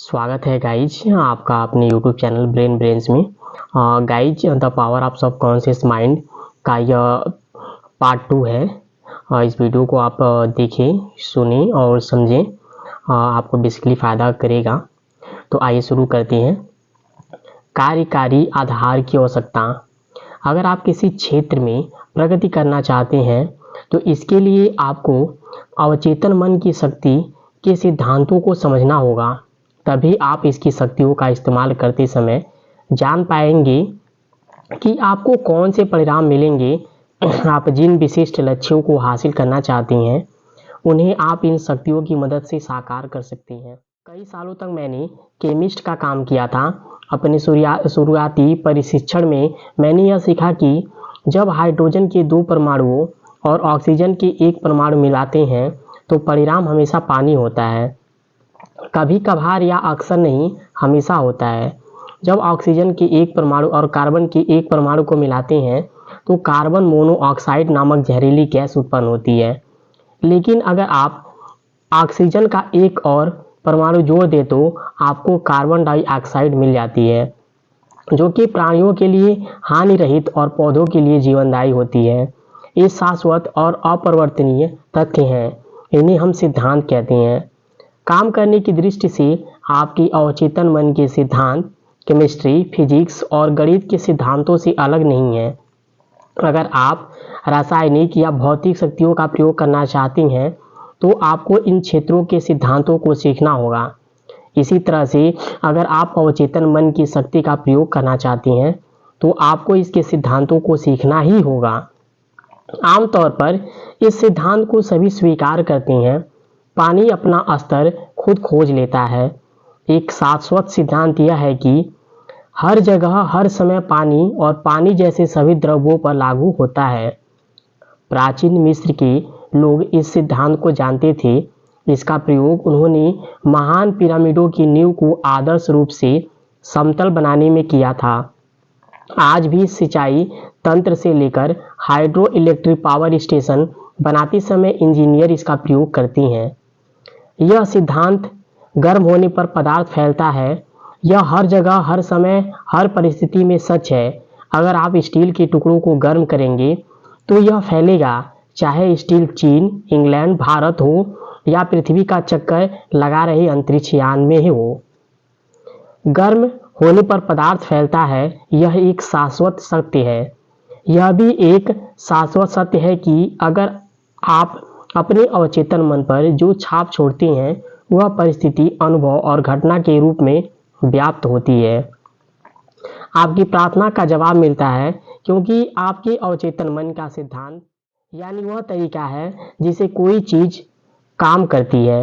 स्वागत है गाइज आपका अपने यूट्यूब चैनल ब्रेन्स में। Guys the power of subconscious mind का यह पार्ट 2 है। इस वीडियो को आप देखें, सुनें और समझें, आपको बेसिकली फ़ायदा करेगा। तो आइए शुरू करते हैं। कार्यकारी आधार की आवश्यकता। अगर आप किसी क्षेत्र में प्रगति करना चाहते हैं तो इसके लिए आपको अवचेतन मन की शक्ति के सिद्धांतों को समझना होगा। तभी आप इसकी शक्तियों का इस्तेमाल करते समय जान पाएंगे कि आपको कौन से परिणाम मिलेंगे। आप जिन विशिष्ट लक्ष्यों को हासिल करना चाहते हैं उन्हें आप इन शक्तियों की मदद से साकार कर सकते हैं। कई सालों तक मैंने केमिस्ट का काम किया था। अपने शुरुआती प्रशिक्षण में मैंने यह सीखा कि जब हाइड्रोजन के 2 परमाणुओं और ऑक्सीजन के 1 परमाणु मिलाते हैं तो परिणाम हमेशा पानी होता है। कभी कभार या अक्सर नहीं, हमेशा होता है। जब ऑक्सीजन के 1 परमाणु और कार्बन के 1 परमाणु को मिलाते हैं तो कार्बन मोनोऑक्साइड नामक जहरीली गैस उत्पन्न होती है। लेकिन अगर आप ऑक्सीजन का 1 और परमाणु जोड़ दे तो आपको कार्बन डाइऑक्साइड मिल जाती है, जो कि प्राणियों के लिए हानि रहित और पौधों के लिए जीवनदायी होती है। ये शाश्वत और अपरिवर्तनीय तथ्य हैं। इन्हें हम सिद्धांत कहते हैं। काम करने की दृष्टि से आपकी अवचेतन मन के सिद्धांत केमिस्ट्री, फिजिक्स और गणित के सिद्धांतों से अलग नहीं है। अगर आप रासायनिक या भौतिक शक्तियों का प्रयोग करना चाहते हैं तो आपको इन क्षेत्रों के सिद्धांतों को सीखना होगा। इसी तरह से अगर आप अवचेतन मन की शक्ति का प्रयोग करना चाहते हैं तो आपको इसके सिद्धांतों को सीखना ही होगा। आमतौर पर इस सिद्धांत को सभी स्वीकार करते हैं। पानी अपना स्तर खुद खोज लेता है। एक शाश्वत सिद्धांत यह है कि हर जगह हर समय पानी और पानी जैसे सभी द्रव्यों पर लागू होता है। प्राचीन मिस्र के लोग इस सिद्धांत को जानते थे। इसका प्रयोग उन्होंने महान पिरामिडों की नींव को आदर्श रूप से समतल बनाने में किया था। आज भी सिंचाई तंत्र से लेकर हाइड्रो इलेक्ट्रिक पावर स्टेशन बनाते समय इंजीनियर इसका प्रयोग करते हैं। यह सिद्धांत गर्म होने पर पदार्थ फैलता है। यह हर जगह, हर समय, हर परिस्थिति में सच है। अगर आप स्टील के टुकड़ों को गर्म करेंगे तो यह फैलेगा, चाहे स्टील चीन, इंग्लैंड, भारत हो या पृथ्वी का चक्कर लगा रहे अंतरिक्ष यान में हो। गर्म होने पर पदार्थ फैलता है। यह एक शाश्वत सत्य है। यह भी एक शाश्वत सत्य है कि अगर आप अपने अवचेतन मन पर जो छाप छोड़ते हैं वह परिस्थिति, अनुभव और घटना के रूप में व्याप्त होती है। आपकी प्रार्थना का जवाब मिलता है क्योंकि आपके अवचेतन मन का सिद्धांत यानी वह तरीका है जिसे कोई चीज काम करती है।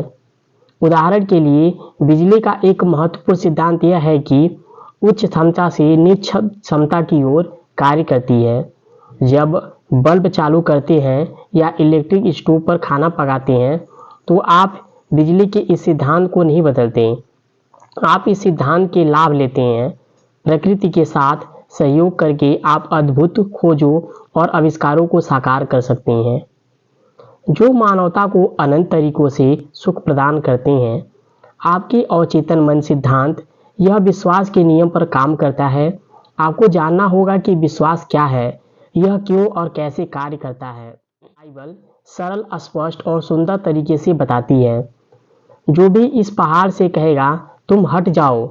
उदाहरण के लिए बिजली का एक महत्वपूर्ण सिद्धांत यह है कि उच्च क्षमता से निम्न क्षमता की ओर कार्य करती है। जब बल्ब चालू करते हैं या इलेक्ट्रिक स्टोव पर खाना पकाते हैं तो आप बिजली के इस सिद्धांत को नहीं बदलते। आप इस सिद्धांत के लाभ लेते हैं। प्रकृति के साथ सहयोग करके आप अद्भुत खोजों और आविष्कारों को साकार कर सकते हैं जो मानवता को अनंत तरीकों से सुख प्रदान करते हैं। आपके अवचेतन मन सिद्धांत यह विश्वास के नियम पर काम करता है। आपको जानना होगा कि विश्वास क्या है, यह क्यों और कैसे कार्य करता है। बाइबल सरल, स्पष्ट और सुंदर तरीके से बताती है। जो भी इस पहाड़ से कहेगा तुम हट जाओ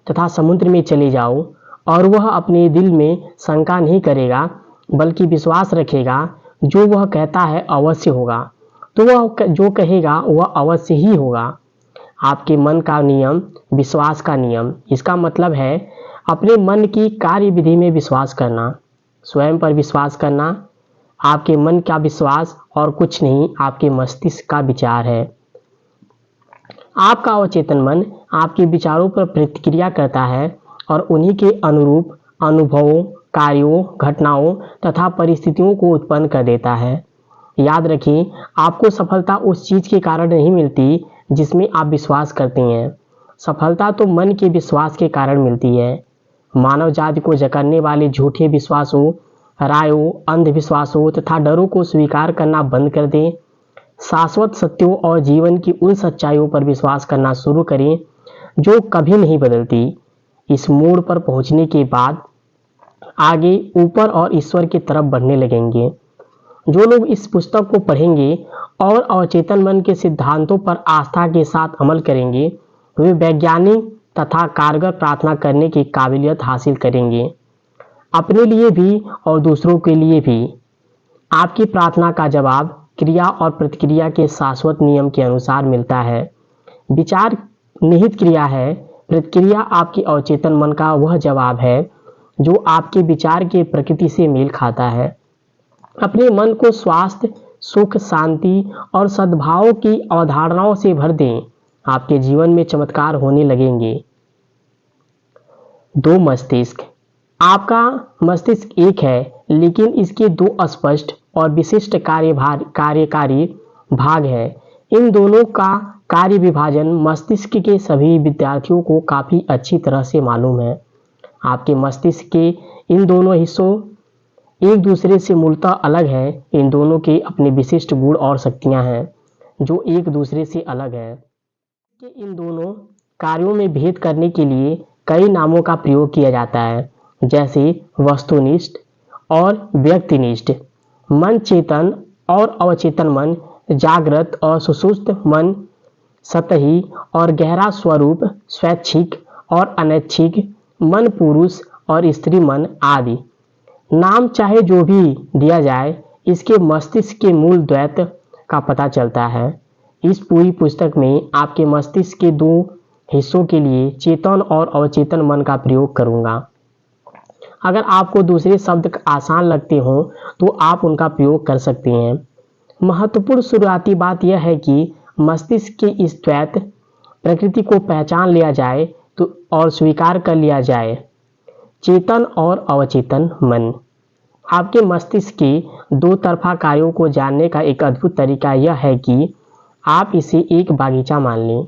तथा समुद्र में चले जाओ, और वह अपने दिल में शंका नहीं करेगा बल्कि विश्वास रखेगा जो वह कहता है अवश्य होगा, तो वह जो कहेगा वह अवश्य ही होगा। आपके मन का नियम, विश्वास का नियम। इसका मतलब है अपने मन की कार्यविधि में विश्वास करना, स्वयं पर विश्वास करना। आपके मन का विश्वास और कुछ नहीं, आपके मस्तिष्क का विचार है। आपका अवचेतन मन आपके विचारों पर प्रतिक्रिया करता है और उन्हीं के अनुरूप अनुभवों, कार्यों, घटनाओं तथा परिस्थितियों को उत्पन्न कर देता है। याद रखें, आपको सफलता उस चीज के कारण नहीं मिलती जिसमें आप विश्वास करते हैं। सफलता तो मन के विश्वास के कारण मिलती है। मानव जाति को जकड़ने वाले झूठे विश्वासों, रायों, अंधविश्वासों तथा डरों को स्वीकार करना बंद कर दें। शाश्वत सत्यों और जीवन की उन सच्चाइयों पर विश्वास करना शुरू करें जो कभी नहीं बदलती। इस मोड़ पर पहुंचने के बाद आगे ऊपर और ईश्वर की तरफ बढ़ने लगेंगे। जो लोग इस पुस्तक को पढ़ेंगे और अवचेतन मन के सिद्धांतों पर आस्था के साथ अमल करेंगे, वे वैज्ञानिक तथा कारगर प्रार्थना करने की काबिलियत हासिल करेंगे, अपने लिए भी और दूसरों के लिए भी। आपकी प्रार्थना का जवाब क्रिया और प्रतिक्रिया के शाश्वत नियम के अनुसार मिलता है। विचार निहित क्रिया है, प्रतिक्रिया आपके अवचेतन मन का वह जवाब है जो आपके विचार के प्रकृति से मेल खाता है। अपने मन को स्वास्थ्य, सुख, शांति और सद्भाव की अवधारणाओं से भर दें, आपके जीवन में चमत्कार होने लगेंगे। 2 मस्तिष्क। आपका मस्तिष्क एक है, लेकिन इसके 2 स्पष्ट और विशिष्ट कार्यकारी भाग हैं। इन दोनों का कार्य विभाजन मस्तिष्क के सभी विद्यार्थियों को काफ़ी अच्छी तरह से मालूम है। आपके मस्तिष्क के इन दोनों हिस्सों एक दूसरे से मूलतः अलग हैं। इन दोनों के अपने विशिष्ट गुण और शक्तियां हैं जो एक दूसरे से अलग हैं। इन दोनों कार्यों में भेद करने के लिए कई नामों का प्रयोग किया जाता है, जैसे वस्तुनिष्ठ और व्यक्तिनिष्ठ, मन चेतन और अवचेतन मन, जागृत और सुषुप्त मन, सतही और गहरा स्वरूप, स्वैच्छिक और अनैच्छिक मन, पुरुष और स्त्री मन आदि। नाम चाहे जो भी दिया जाए, इसके मस्तिष्क के मूल द्वैत का पता चलता है। इस पूरी पुस्तक में आपके मस्तिष्क के 2 हिस्सों के लिए चेतन और अवचेतन मन का प्रयोग करूंगा। अगर आपको दूसरे शब्द आसान लगते हो तो आप उनका प्रयोग कर सकते हैं। महत्वपूर्ण शुरुआती बात यह है कि मस्तिष्क के इस द्वैत प्रकृति को पहचान लिया जाए तो और स्वीकार कर लिया जाए। चेतन और अवचेतन मन। आपके मस्तिष्क के 2 तरफा कार्यों को जानने का एक अद्भुत तरीका यह है कि आप इसे एक बागीचा मान लें।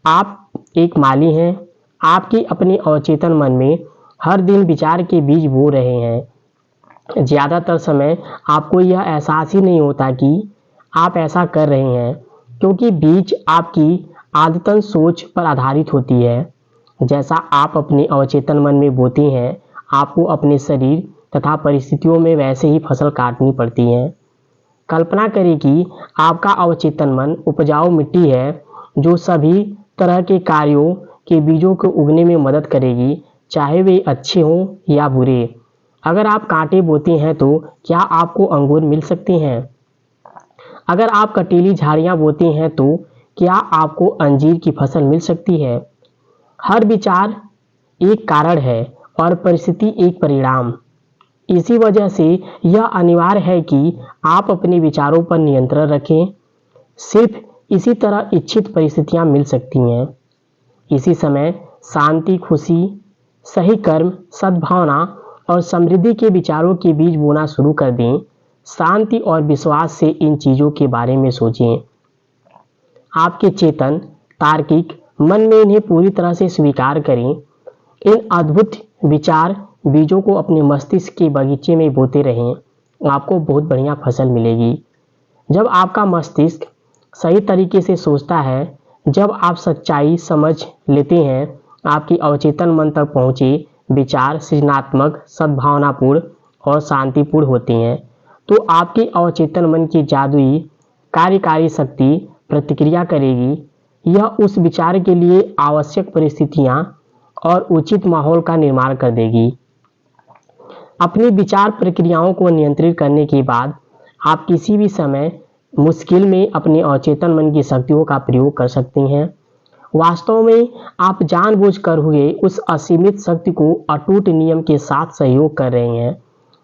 आप एक माली हैं। आपके अपने अवचेतन मन में हर दिन विचार के बीज बो रहे हैं। ज़्यादातर समय आपको यह एहसास ही नहीं होता कि आप ऐसा कर रहे हैं, क्योंकि बीज आपकी आदतन सोच पर आधारित होती है। जैसा आप अपने अवचेतन मन में बोते हैं, आपको अपने शरीर तथा परिस्थितियों में वैसे ही फसल काटनी पड़ती है। कल्पना करें कि आपका अवचेतन मन उपजाऊ मिट्टी है जो सभी तरह के कार्यों के बीजों को उगने में मदद करेगी, चाहे वे अच्छे हों या बुरे। अगर आप कांटे बोते हैं तो क्या आपको अंगूर मिल सकते हैं? अगर आप कटीली झाड़ियाँ बोते हैं तो क्या आपको अंजीर की फसल मिल सकती है? हर विचार एक कारण है और परिस्थिति एक परिणाम। इसी वजह से यह अनिवार्य है कि आप अपने विचारों पर नियंत्रण रखें। सिर्फ इसी तरह इच्छित परिस्थितियां मिल सकती हैं। इसी समय शांति, खुशी, सही कर्म, सद्भावना और समृद्धि के विचारों के बीज बोना शुरू कर दें। शांति और विश्वास से इन चीज़ों के बारे में सोचें। आपके चेतन, तार्किक मन में इन्हें पूरी तरह से स्वीकार करें। इन अद्भुत विचार बीजों को अपने मस्तिष्क के बगीचे में बोते रहें, आपको बहुत बढ़िया फसल मिलेगी। जब आपका मस्तिष्क सही तरीके से सोचता है, जब आप सच्चाई समझ लेते हैं, आपकी अवचेतन मन तक पहुँचे विचार सृजनात्मक, सद्भावनापूर्ण और शांतिपूर्ण होते हैं, तो आपके अवचेतन मन की जादुई कार्यकारी शक्ति प्रतिक्रिया करेगी। यह उस विचार के लिए आवश्यक परिस्थितियाँ और उचित माहौल का निर्माण कर देगी। अपनी विचार प्रक्रियाओं को नियंत्रित करने के बाद आप किसी भी समय मुश्किल में अपने अवचेतन मन की शक्तियों का प्रयोग कर सकते हैं। वास्तव में आप जानबूझकर हुए उस असीमित शक्ति को अटूट नियम के साथ सहयोग कर रहे हैं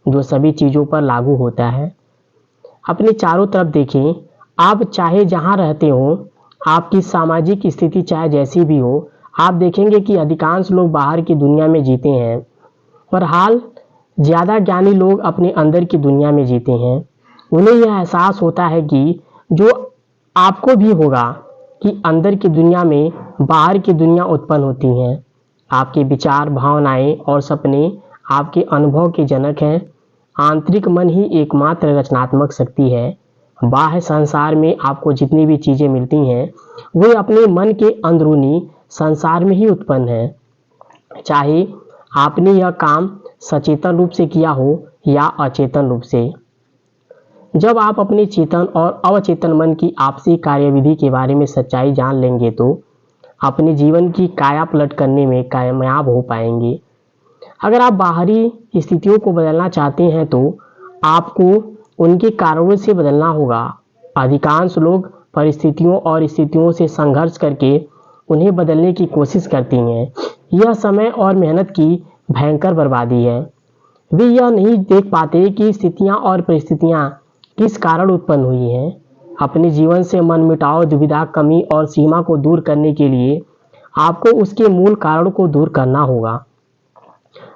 जो सभी चीज़ों पर लागू होता है। अपने चारों तरफ देखें। आप चाहे जहां रहते हो, आपकी सामाजिक स्थिति चाहे जैसी भी हो, आप देखेंगे कि अधिकांश लोग बाहर की दुनिया में जीते हैं, पर हाल ज़्यादा ज्ञानी लोग अपने अंदर की दुनिया में जीते हैं। उन्हें यह एहसास होता है कि जो आपको भी होगा कि अंदर की दुनिया में बाहर की दुनिया उत्पन्न होती हैं। आपके विचार, भावनाएं और सपने आपके अनुभव के जनक हैं। आंतरिक मन ही एकमात्र रचनात्मक शक्ति है। बाह्य संसार में आपको जितनी भी चीज़ें मिलती हैं वे अपने मन के अंदरूनी संसार में ही उत्पन्न है, चाहे आपने यह काम सचेतन रूप से किया हो या अचेतन रूप से। जब आप अपने चेतन और अवचेतन मन की आपसी कार्यविधि के बारे में सच्चाई जान लेंगे तो अपने जीवन की काया पलट करने में कामयाब हो पाएंगे। अगर आप बाहरी स्थितियों को बदलना चाहते हैं तो आपको उनके कारणों से बदलना होगा। अधिकांश लोग परिस्थितियों और स्थितियों से संघर्ष करके उन्हें बदलने की कोशिश करती हैं। यह समय और मेहनत की भयंकर बर्बादी है। वे यह नहीं देख पाते कि स्थितियां और परिस्थितियां किस कारण उत्पन्न हुई हैं। अपने जीवन से मनमुटाव, दुविधा, कमी और सीमा को दूर करने के लिए आपको उसके मूल कारण को दूर करना होगा।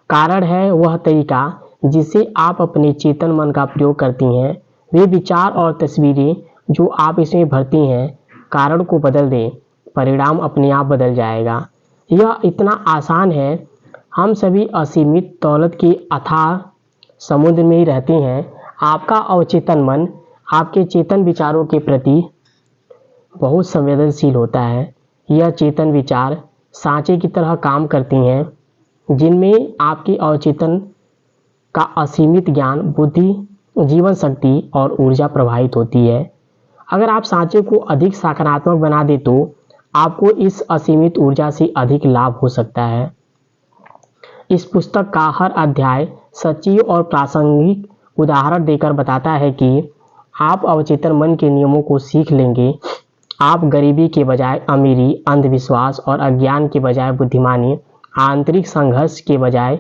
कारण है वह तरीका जिससे आप अपने चेतन मन का प्रयोग करती हैं। वे विचार और तस्वीरें जो आप इसमें भरती हैं कारण को बदल दें, परिणाम अपने आप बदल जाएगा। यह इतना आसान है। हम सभी असीमित दौलत के अथाह समुद्र में ही रहते हैं। आपका अवचेतन मन आपके चेतन विचारों के प्रति बहुत संवेदनशील होता है। यह चेतन विचार सांचे की तरह काम करती हैं जिनमें आपके अवचेतन का असीमित ज्ञान, बुद्धि, जीवन शक्ति और ऊर्जा प्रवाहित होती है। अगर आप सांचे को अधिक सकारात्मक बना दें तो आपको इस असीमित ऊर्जा से अधिक लाभ हो सकता है। इस पुस्तक का हर अध्याय सच्ची और प्रासंगिक उदाहरण देकर बताता है कि आप अवचेतन मन के नियमों को सीख लेंगे। आप गरीबी के बजाय अमीरी, अंधविश्वास और अज्ञान के बजाय बुद्धिमानी, आंतरिक संघर्ष के बजाय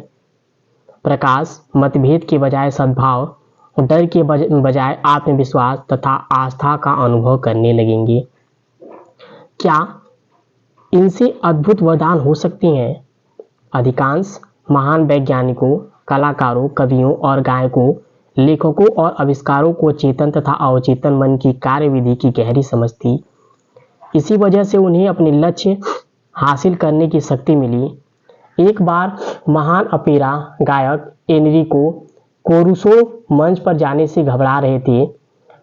प्रकाश, मतभेद के बजाय सद्भाव, डर के बजाय आत्मविश्वास तथा आस्था का अनुभव करने लगेंगे। क्या इनसे अद्भुत वरदान हो सकते हैं? अधिकांश महान वैज्ञानिकों, कलाकारों, कवियों और गायकों, लेखकों और आविष्कारों को चेतन तथा अवचेतन मन की कार्यविधि की गहरी समझ थी। इसी वजह से उन्हें अपने लक्ष्य हासिल करने की शक्ति मिली। एक बार महान ओपेरा गायक एनरिको कोरुसो मंच पर जाने से घबरा रहे थे।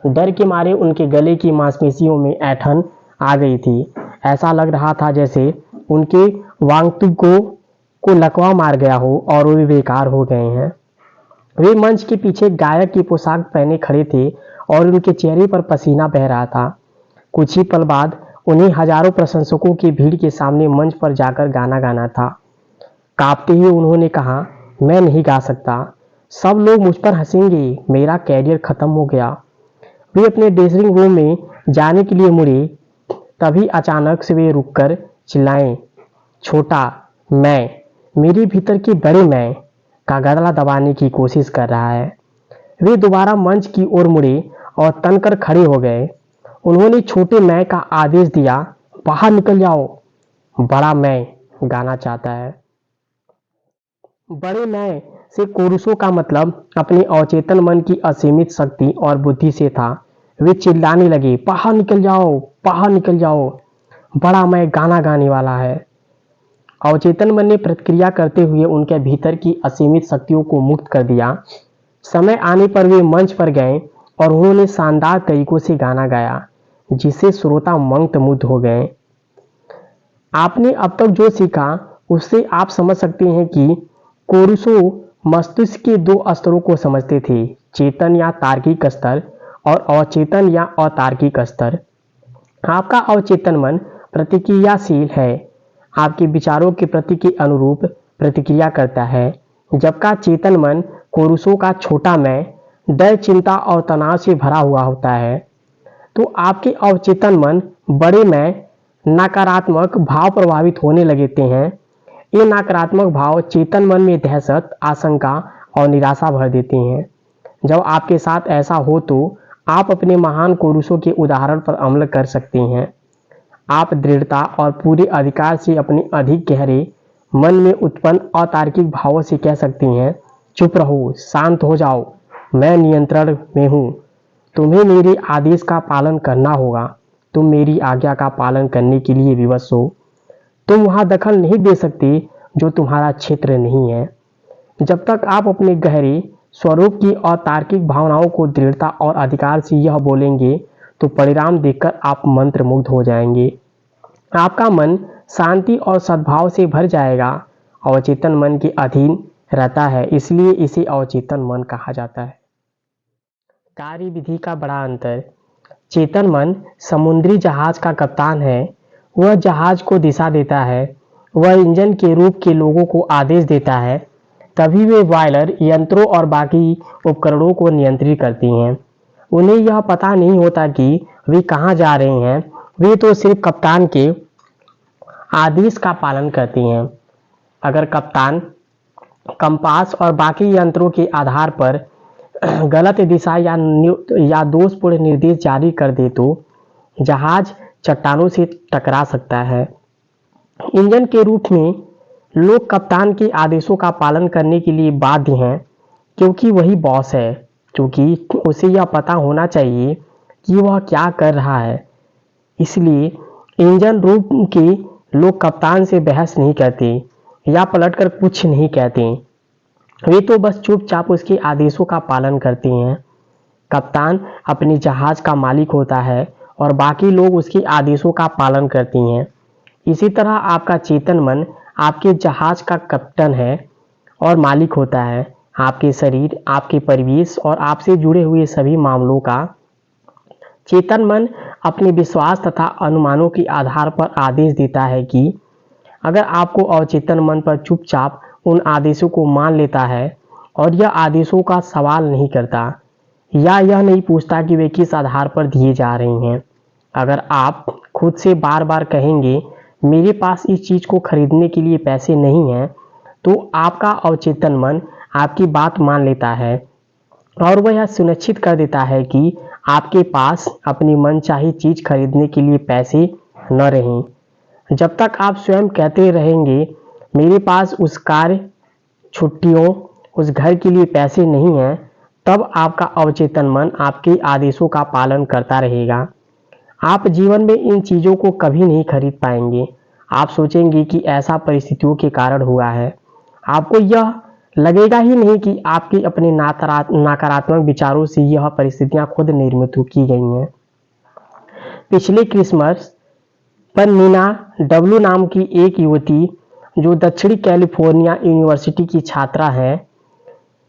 डर के मारे उनके गले की मांसपेशियों में ऐंठन आ गई थी। ऐसा लग रहा था जैसे उनके वांगतुकों को लकवा मार गया हो और वे बेकार हो गए हैं। वे मंच के पीछे गायक की पोशाक पहने खड़े थे और उनके चेहरे पर पसीना बह रहा था। कुछ ही पल बाद उन्हें हजारों प्रशंसकों की भीड़ के सामने मंच पर जाकर गाना गाना था। कांपते हुए उन्होंने कहा, मैं नहीं गा सकता, सब लोग मुझ पर हंसेंगे, मेरा कैरियर खत्म हो गया। वे अपने ड्रेसिंग रूम में जाने के लिए मुड़े, तभी अचानक से वे रुककर चिल्लाए, छोटा मैं, मेरे भीतर के बड़े मैं का गला दबाने की कोशिश कर रहा है। वे दोबारा मंच की ओर मुड़े और तनकर खड़े हो गए। उन्होंने छोटे मैं का आदेश दिया, बाहर निकल जाओ, बड़ा मैं गाना चाहता है। बड़े मैं से कोरुसो का मतलब अपने अवचेतन मन की असीमित शक्ति और बुद्धि से था। वे चिल्लाने लगे, बाहर निकल जाओ, बाहर निकल जाओ, बड़ा मैं गाना गाने वाला है। अवचेतन मन ने प्रतिक्रिया करते हुए उनके भीतर की असीमित शक्तियों को मुक्त कर दिया। समय आने पर वे मंच पर गए और उन्होंने शानदार तरीकों से गाना गाया, जिससे श्रोता मंत्रमुग्ध हो गए। आपने अब तक जो सीखा उससे आप समझ सकते हैं कि कोरुसो मस्तिष्क के दो स्तरों को समझते थे, चेतन या तार्किक स्तर और अवचेतन या अतार्किक स्तर। आपका अवचेतन मन प्रतिक्रियाशील है, आपके विचारों के प्रति के अनुरूप प्रतिक्रिया करता है, जबकि चेतन मन कोरुसो का छोटा मैं डर, चिंता और तनाव से भरा हुआ होता है। तो आपके अवचेतन मन बड़े मैं नकारात्मक भाव प्रभावित होने लगते हैं। ये नकारात्मक भाव चेतन मन में दहशत, आशंका और निराशा भर देते हैं। जब आपके साथ ऐसा हो तो आप अपने महान कोरुसो के उदाहरण पर अमल कर सकते हैं। आप दृढ़ता और पूरे अधिकार से अपने अधिक गहरे मन में उत्पन्न अतार्किक भावों से कह सकते हैं, चुप रहो, शांत हो जाओ, मैं नियंत्रण में हूँ, तुम्हें मेरे आदेश का पालन करना होगा, तुम मेरी आज्ञा का पालन करने के लिए विवश हो, तुम वहां दखल नहीं दे सकते जो तुम्हारा क्षेत्र नहीं है। जब तक आप अपने गहरे स्वरूप की अतार्किक भावनाओं को दृढ़ता और अधिकार से यह बोलेंगे तो परिणाम देखकर आप मंत्रमुग्ध हो जाएंगे। आपका मन शांति और सद्भाव से भर जाएगा। अवचेतन मन के अधीन रहता है, इसलिए इसे अवचेतन मन कहा जाता है। कार्य विधि का बड़ा अंतर। चेतन मन समुद्री जहाज का कप्तान है। वह जहाज को दिशा देता है, वह इंजन के रूप के लोगों को आदेश देता है, तभी वे बॉयलर, यंत्रों और बाकी उपकरणों को नियंत्रित करती हैं। उन्हें यह पता नहीं होता कि वे कहाँ जा रहे हैं, वे तो सिर्फ कप्तान के आदेश का पालन करती हैं। अगर कप्तान कंपास और बाकी यंत्रों के आधार पर गलत दिशा या दोषपूर्ण निर्देश जारी कर दे तो जहाज चट्टानों से टकरा सकता है। इंजन के रूप में लोग कप्तान के आदेशों का पालन करने के लिए बाध्य हैं, क्योंकि वही बॉस है, क्योंकि उसे यह पता होना चाहिए कि वह क्या कर रहा है। इसलिए इंजन रूप के लोग कप्तान से बहस नहीं करते या पलटकर कुछ नहीं कहते, वे तो बस चुपचाप उसके आदेशों का पालन करते हैं। कप्तान अपने जहाज का मालिक होता है और बाकी लोग उसके आदेशों का पालन करती हैं। इसी तरह आपका चेतन मन आपके जहाज का कैप्टन है और मालिक होता है। आपके शरीर, आपके परिवेश और आपसे जुड़े हुए सभी मामलों का चेतन मन अपने विश्वास तथा अनुमानों के आधार पर आदेश देता है कि अगर आपको अवचेतन मन पर चुपचाप उन आदेशों को मान लेता है और यह आदेशों का सवाल नहीं करता या यह नहीं पूछता कि वे किस आधार पर दिए जा रहे हैं। अगर आप खुद से बार बार कहेंगे मेरे पास इस चीज को खरीदने के लिए पैसे नहीं हैं, तो आपका अवचेतन मन आपकी बात मान लेता है और वह यह सुनिश्चित कर देता है कि आपके पास अपनी मनचाही चीज खरीदने के लिए पैसे न रहें। जब तक आप स्वयं कहते रहेंगे मेरे पास उस कार्य, छुट्टियों, उस घर के लिए पैसे नहीं हैं, तब आपका अवचेतन मन आपके आदेशों का पालन करता रहेगा। आप जीवन में इन चीज़ों को कभी नहीं खरीद पाएंगे। आप सोचेंगे कि ऐसा परिस्थितियों के कारण हुआ है। आपको यह लगेगा ही नहीं कि आपके अपने नकारात्मक विचारों से यह परिस्थितियां खुद निर्मित की गई हैं। पिछले क्रिसमस पर नीना डब्ल्यू नाम की एक युवती, जो दक्षिणी कैलिफोर्निया यूनिवर्सिटी की छात्रा है,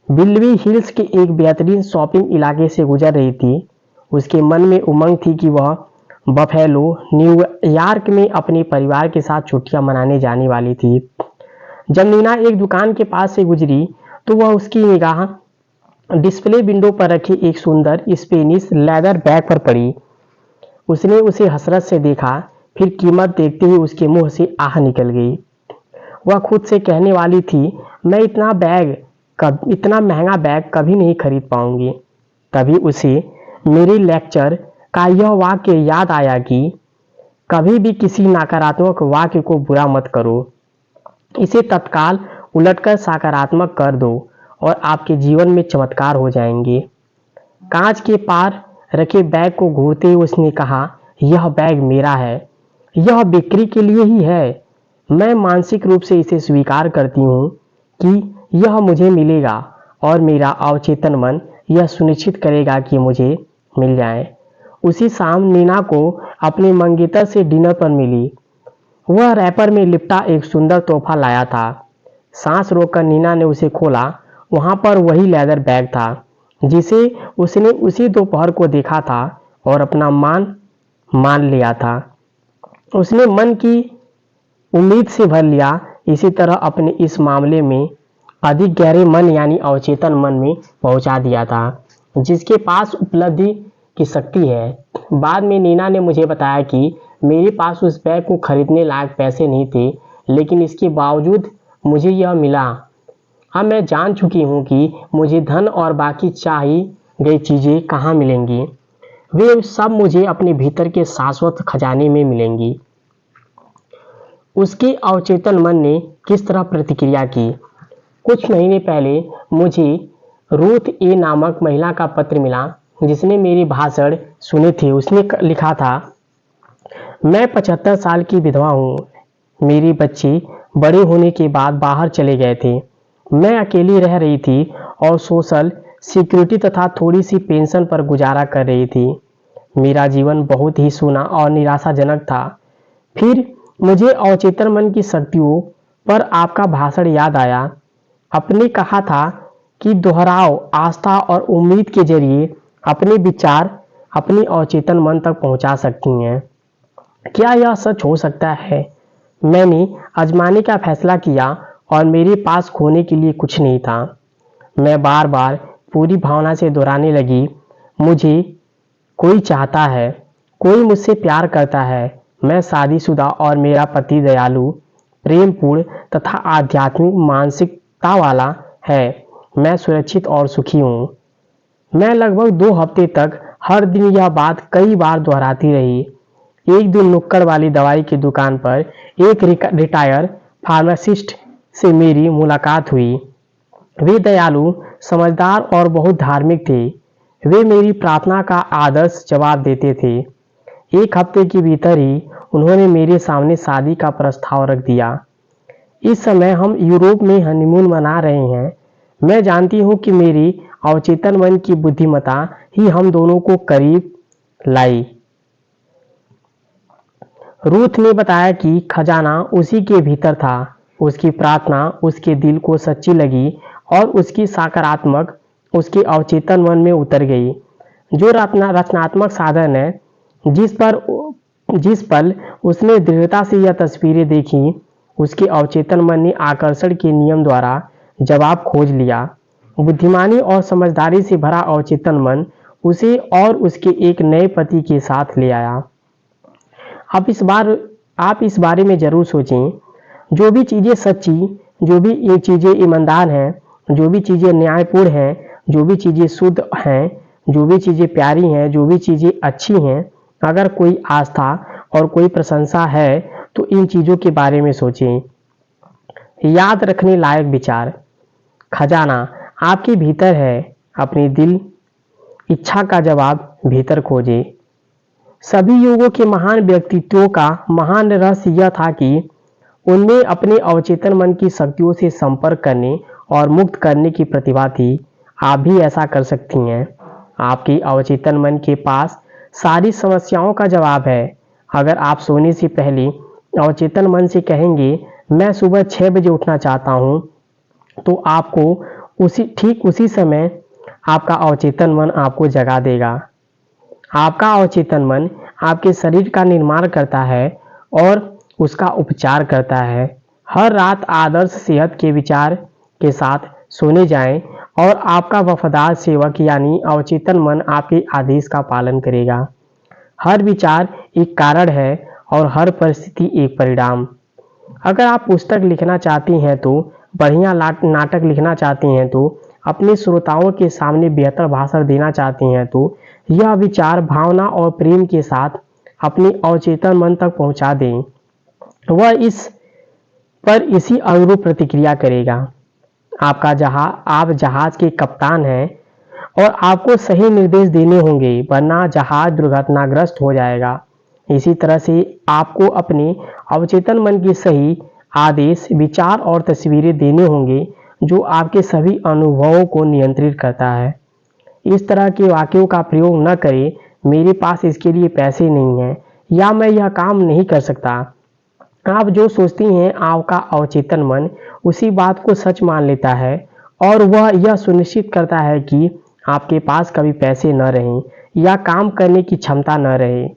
बिल्वी हिल्स के एक बेहतरीन शॉपिंग इलाके से गुजर रही थी। उसके मन में उमंग थी कि वह बफेलो, न्यूयॉर्क में अपने परिवार के साथ छुट्टियां मनाने जाने वाली थी। जब नीना एक दुकान के पास से गुजरी तो वह उसकी निगाह डिस्प्ले विंडो पर रखे एक सुंदर स्पेनिश लेदर बैग पर पड़ी। उसने उसे हसरत से देखा, फिर कीमत देखते ही उसके मुंह से आह निकल गई। वह खुद से कहने वाली थी, मैं इतना महंगा बैग कभी नहीं खरीद पाऊंगी। तभी उसे मेरे लेक्चर का यह वाक्य याद आया कि कभी भी किसी नकारात्मक वाक्य को बुरा मत करो, इसे तत्काल उलटकर सकारात्मक कर दो और आपके जीवन में चमत्कार हो जाएंगे। कांच के पार रखे बैग को घूरते हुए उसने कहा, यह बैग मेरा है, यह बिक्री के लिए ही है। मैं मानसिक रूप से इसे स्वीकार करती हूँ कि यह मुझे मिलेगा और मेरा अवचेतन मन यह सुनिश्चित करेगा कि मुझे मिल जाए। उसी शाम नीना को अपने मंगेतर से डिनर पर मिली। वह रैपर में लिपटा एक सुंदर तोहफा लाया था। सांस रोककर नीना ने उसे खोला। वहां पर वही लेदर बैग था जिसे उसने उसी दोपहर को देखा था और अपना मान लिया था। उसने मन की उम्मीद से भर लिया। इसी तरह अपने इस मामले में अधिक गहरे मन यानी अवचेतन मन में पहुंचा दिया था, जिसके पास उपलब्धि की शक्ति है। बाद में नीना ने मुझे बताया कि मेरे पास उस बैग को खरीदने लायक पैसे नहीं थे, लेकिन इसके बावजूद मुझे यह मिला। अब मैं जान चुकी हूँ कि मुझे धन और बाकी चाही गई चीज़ें कहाँ मिलेंगी। वे सब मुझे अपने भीतर के शाश्वत खजाने में मिलेंगी। उसके अवचेतन मन ने किस तरह प्रतिक्रिया की? कुछ महीने पहले मुझे रूथ ए नामक महिला का पत्र मिला, जिसने मेरे भाषण सुने थे। उसने लिखा था, मैं 75 साल की विधवा हूँ। मेरे बच्चे बड़े होने के बाद बाहर चले गए थे। मैं अकेली रह रही थी और सोशल सिक्योरिटी तथा थोड़ी सी पेंशन पर गुजारा कर रही थी। मेरा जीवन बहुत ही सूना और निराशाजनक था। फिर मुझे अवचेतन मन की शक्तियों पर आपका भाषण याद आया। आपने कहा था कि दोहराव, आस्था और उम्मीद के जरिए अपने विचार अपने अवचेतन मन तक पहुंचा सकती हैं। क्या यह सच हो सकता है? मैंने आजमाने का फैसला किया और मेरे पास खोने के लिए कुछ नहीं था। मैं बार बार पूरी भावना से दोहराने लगी, मुझे कोई चाहता है, कोई मुझसे प्यार करता है, मैं शादीशुदा और मेरा पति दयालु, प्रेमपूर्ण तथा आध्यात्मिक मानसिकता वाला है, मैं सुरक्षित और सुखी हूँ। मैं लगभग 2 हफ्ते तक हर दिन यह बात कई बार दोहराती रही। एक दिन नुक्कड़ वाली दवाई की दुकान पर एक रिटायर फार्मासिस्ट से मेरी मुलाकात हुई। वे दयालु, समझदार और बहुत धार्मिक थे। वे मेरी प्रार्थना का आदर्श जवाब देते थे। 1 हफ्ते के भीतर ही उन्होंने मेरे सामने शादी का प्रस्ताव रख दिया। इस समय हम यूरोप में हनीमून मना रहे हैं। मैं जानती हूँ कि मेरी अवचेतन मन की बुद्धिमत्ता ही हम दोनों को करीब लाई। रूथ ने बताया कि खजाना उसी के भीतर था। उसकी प्रार्थना उसके दिल को सच्ची लगी और उसकी सकारात्मक उसके अवचेतन मन में उतर गई। जो रचनात्मक साधन है, जिस पल उसने दृढ़ता से यह तस्वीरें देखी, उसके अवचेतन मन ने आकर्षण के नियम द्वारा जवाब खोज लिया। बुद्धिमानी और समझदारी से भरा अवचेतन मन उसे और उसके एक नए पति के साथ ले आया। आप इस बारे में जरूर सोचें। जो भी चीज़ें सच्ची, जो भी ये चीज़ें ईमानदार हैं, जो भी चीज़ें न्यायपूर्ण हैं, जो भी चीज़ें शुद्ध हैं, जो भी चीज़ें प्यारी हैं, जो भी चीज़ें अच्छी हैं, अगर कोई आस्था और कोई प्रशंसा है तो इन चीज़ों के बारे में सोचें। याद रखने लायक विचार। खजाना आपके भीतर है। अपनी दिल इच्छा का जवाब भीतर खोजें। सभी युगों के महान व्यक्तित्वों का महान रहस्य यह था कि उनमें अपने अवचेतन मन की शक्तियों से संपर्क करने और मुक्त करने की प्रतिभा थी। आप भी ऐसा कर सकती हैं। आपके अवचेतन मन के पास सारी समस्याओं का जवाब है। अगर आप सोने से पहले अवचेतन मन से कहेंगे, मैं सुबह 6 बजे उठना चाहता हूँ, तो आपको ठीक उसी समय आपका अवचेतन मन आपको जगा देगा। आपका अवचेतन मन आपके शरीर का निर्माण करता है और उसका उपचार करता है। हर रात आदर्श सेहत के विचार के साथ सोने जाएं और आपका वफादार सेवक यानी अवचेतन मन आपके आदेश का पालन करेगा। हर विचार एक कारण है और हर परिस्थिति एक परिणाम। अगर आप पुस्तक लिखना चाहती हैं तो बढ़िया नाटक लिखना चाहती हैं तो अपने श्रोताओं के सामने बेहतर भाषण देना चाहती हैं तो यह विचार भावना और प्रेम के साथ अपने अवचेतन मन तक पहुंचा दें। वह इस पर इसी अनुरूप प्रतिक्रिया करेगा। आप जहाज के कप्तान हैं और आपको सही निर्देश देने होंगे, वरना जहाज दुर्घटनाग्रस्त हो जाएगा। इसी तरह से आपको अपने अवचेतन मन की सही आदेश, विचार और तस्वीरें देने होंगे जो आपके सभी अनुभवों को नियंत्रित करता है। इस तरह के वाक्यों का प्रयोग न करें, मेरे पास इसके लिए पैसे नहीं हैं या मैं यह काम नहीं कर सकता। आप जो सोचती हैं, आपका अवचेतन मन उसी बात को सच मान लेता है और वह यह सुनिश्चित करता है कि आपके पास कभी पैसे न रहें या काम करने की क्षमता न रहे।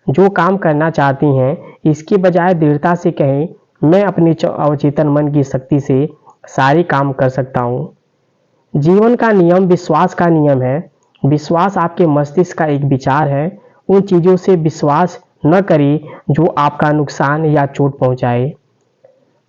जो काम करना चाहती हैं, इसके बजाय दृढ़ता से कहें, मैं अपने अवचेतन मन की शक्ति से सारे काम कर सकता हूँ। जीवन का नियम विश्वास का नियम है। विश्वास आपके मस्तिष्क का एक विचार है। उन चीज़ों से विश्वास न करें जो आपका नुकसान या चोट पहुंचाए।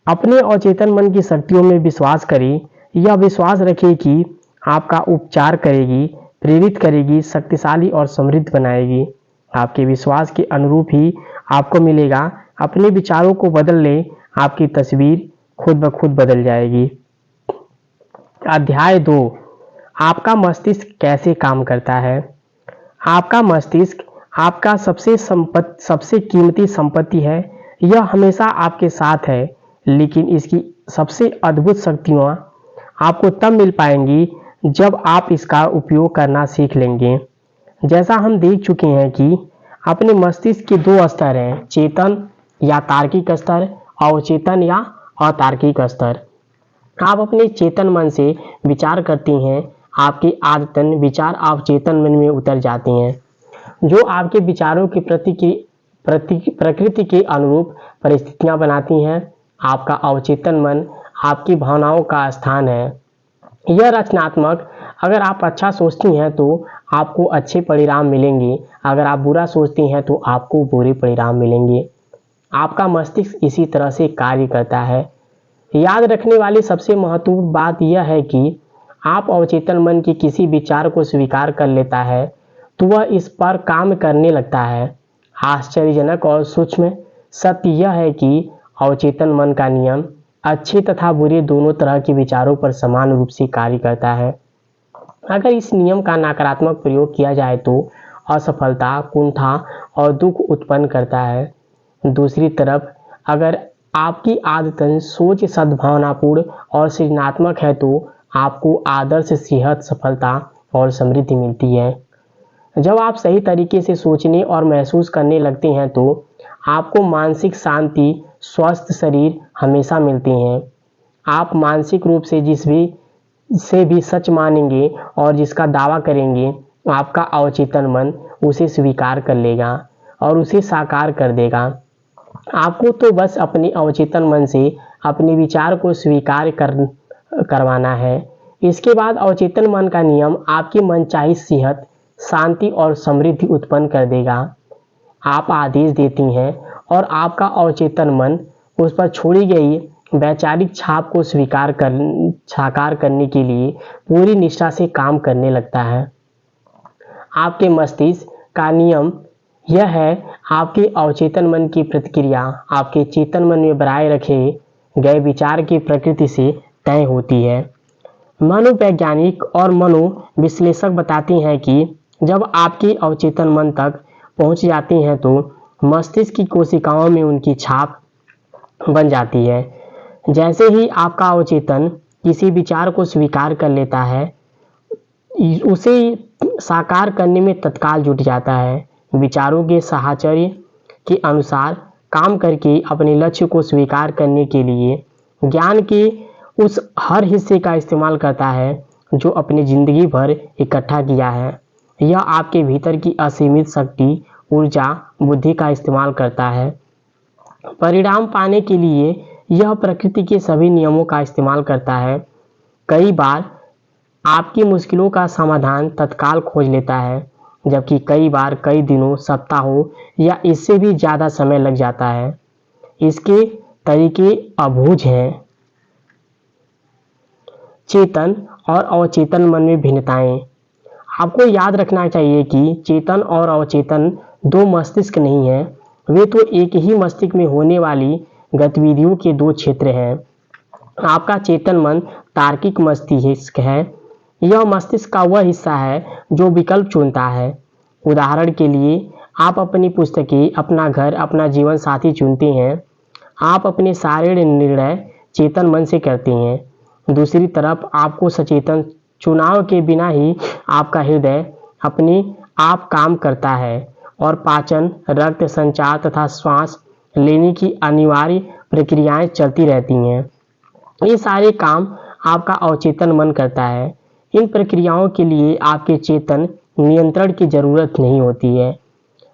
अपने अवचेतन मन की शक्तियों में विश्वास करें। यह विश्वास रखें कि आपका उपचार करेगी, प्रेरित करेगी, शक्तिशाली और समृद्ध बनाएगी। आपके विश्वास के अनुरूप ही आपको मिलेगा। अपने विचारों को बदल लें, आपकी तस्वीर खुद ब खुद बदल जाएगी। अध्याय 2, आपका मस्तिष्क कैसे काम करता है। आपका मस्तिष्क आपका सबसे कीमती संपत्ति है। यह हमेशा आपके साथ है, लेकिन इसकी सबसे अद्भुत शक्तियाँ आपको तब मिल पाएंगी जब आप इसका उपयोग करना सीख लेंगे। जैसा हम देख चुके हैं कि अपने मस्तिष्क के 2 स्तर हैं, चेतन या तार्किक स्तर, अवचेतन या अतार्किक स्तर। आप अपने चेतन मन से विचार करती हैं, आपकी आदतन विचार अवचेतन मन में उतर जाती हैं, जो आपके विचारों की प्रकृति के अनुरूप परिस्थितियां बनाती हैं। आपका अवचेतन मन आपकी भावनाओं का स्थान है। यह रचनात्मक, अगर आप अच्छा सोचती हैं तो आपको अच्छे परिणाम मिलेंगे, अगर आप बुरा सोचती हैं तो आपको बुरे परिणाम मिलेंगे। आपका मस्तिष्क इसी तरह से कार्य करता है। याद रखने वाली सबसे महत्वपूर्ण बात यह है कि आप अवचेतन मन के किसी विचार को स्वीकार कर लेता है तो वह इस पर काम करने लगता है। आश्चर्यजनक और सूक्ष्म सत्य यह है कि अवचेतन मन का नियम अच्छे तथा बुरे दोनों तरह के विचारों पर समान रूप से कार्य करता है। अगर इस नियम का नकारात्मक प्रयोग किया जाए तो असफलता, कुंठा और दुख उत्पन्न करता है। दूसरी तरफ अगर आपकी आदतन सोच सद्भावनापूर्ण और सृजनात्मक है तो आपको आदर्श सेहत, सफलता और समृद्धि मिलती है। जब आप सही तरीके से सोचने और महसूस करने लगते हैं तो आपको मानसिक शांति, स्वस्थ शरीर हमेशा मिलते हैं। आप मानसिक रूप से जिस भी सच मानेंगे और जिसका दावा करेंगे, आपका अवचेतन मन उसे स्वीकार कर लेगा और उसे साकार कर देगा। आपको तो बस अपने अवचेतन मन से अपने विचार को स्वीकार करवाना है। इसके बाद अवचेतन मन का नियम आपकी मनचाही सेहत, शांति और समृद्धि उत्पन्न कर देगा। आप आदेश देती हैं और आपका अवचेतन मन उस पर छोड़ी गई वैचारिक छाप को साकार करने के लिए पूरी निष्ठा से काम करने लगता है। आपके मस्तिष्क का नियम यह है, आपके अवचेतन मन की प्रतिक्रिया आपके चेतन मन में बनाए रखे गए विचार की प्रकृति से तय होती है। मनोवैज्ञानिक और मनोविश्लेषक बताते हैं कि जब आपकी अवचेतन मन तक पहुंच जाती हैं तो मस्तिष्क की कोशिकाओं में उनकी छाप बन जाती है। जैसे ही आपका अवचेतन किसी विचार को स्वीकार कर लेता है, उसे साकार करने में तत्काल जुट जाता है। विचारों के साहचर्य के अनुसार काम करके अपने लक्ष्य को स्वीकार करने के लिए ज्ञान के उस हर हिस्से का इस्तेमाल करता है जो अपनी जिंदगी भर इकट्ठा किया है। यह आपके भीतर की असीमित शक्ति, ऊर्जा, बुद्धि का इस्तेमाल करता है। परिणाम पाने के लिए यह प्रकृति के सभी नियमों का इस्तेमाल करता है। कई बार आपकी मुश्किलों का समाधान तत्काल खोज लेता है, जबकि कई बार कई दिनों, सप्ताहों या इससे भी ज़्यादा समय लग जाता है। इसके तरीके अबूझ हैं। चेतन और अवचेतन मन में भिन्नताएं। आपको याद रखना चाहिए कि चेतन और अवचेतन दो मस्तिष्क नहीं हैं, वे तो एक ही मस्तिष्क में होने वाली गतिविधियों के दो क्षेत्र हैं। आपका चेतन मन तार्किक मस्तिष्क है। यह मस्तिष्क का वह हिस्सा है जो विकल्प चुनता है। उदाहरण के लिए, आप अपनी पुस्तकें, अपना घर, अपना जीवन साथी चुनते हैं। आप अपने सारे निर्णय चेतन मन से करते हैं। दूसरी तरफ आपको सचेतन चुनाव के बिना ही आपका हृदय अपने आप काम करता है और पाचन, रक्त संचार तथा श्वास लेने की अनिवार्य प्रक्रियाएं चलती रहती हैं। ये सारे काम आपका अवचेतन मन करता है। इन प्रक्रियाओं के लिए आपके चेतन नियंत्रण की जरूरत नहीं होती है।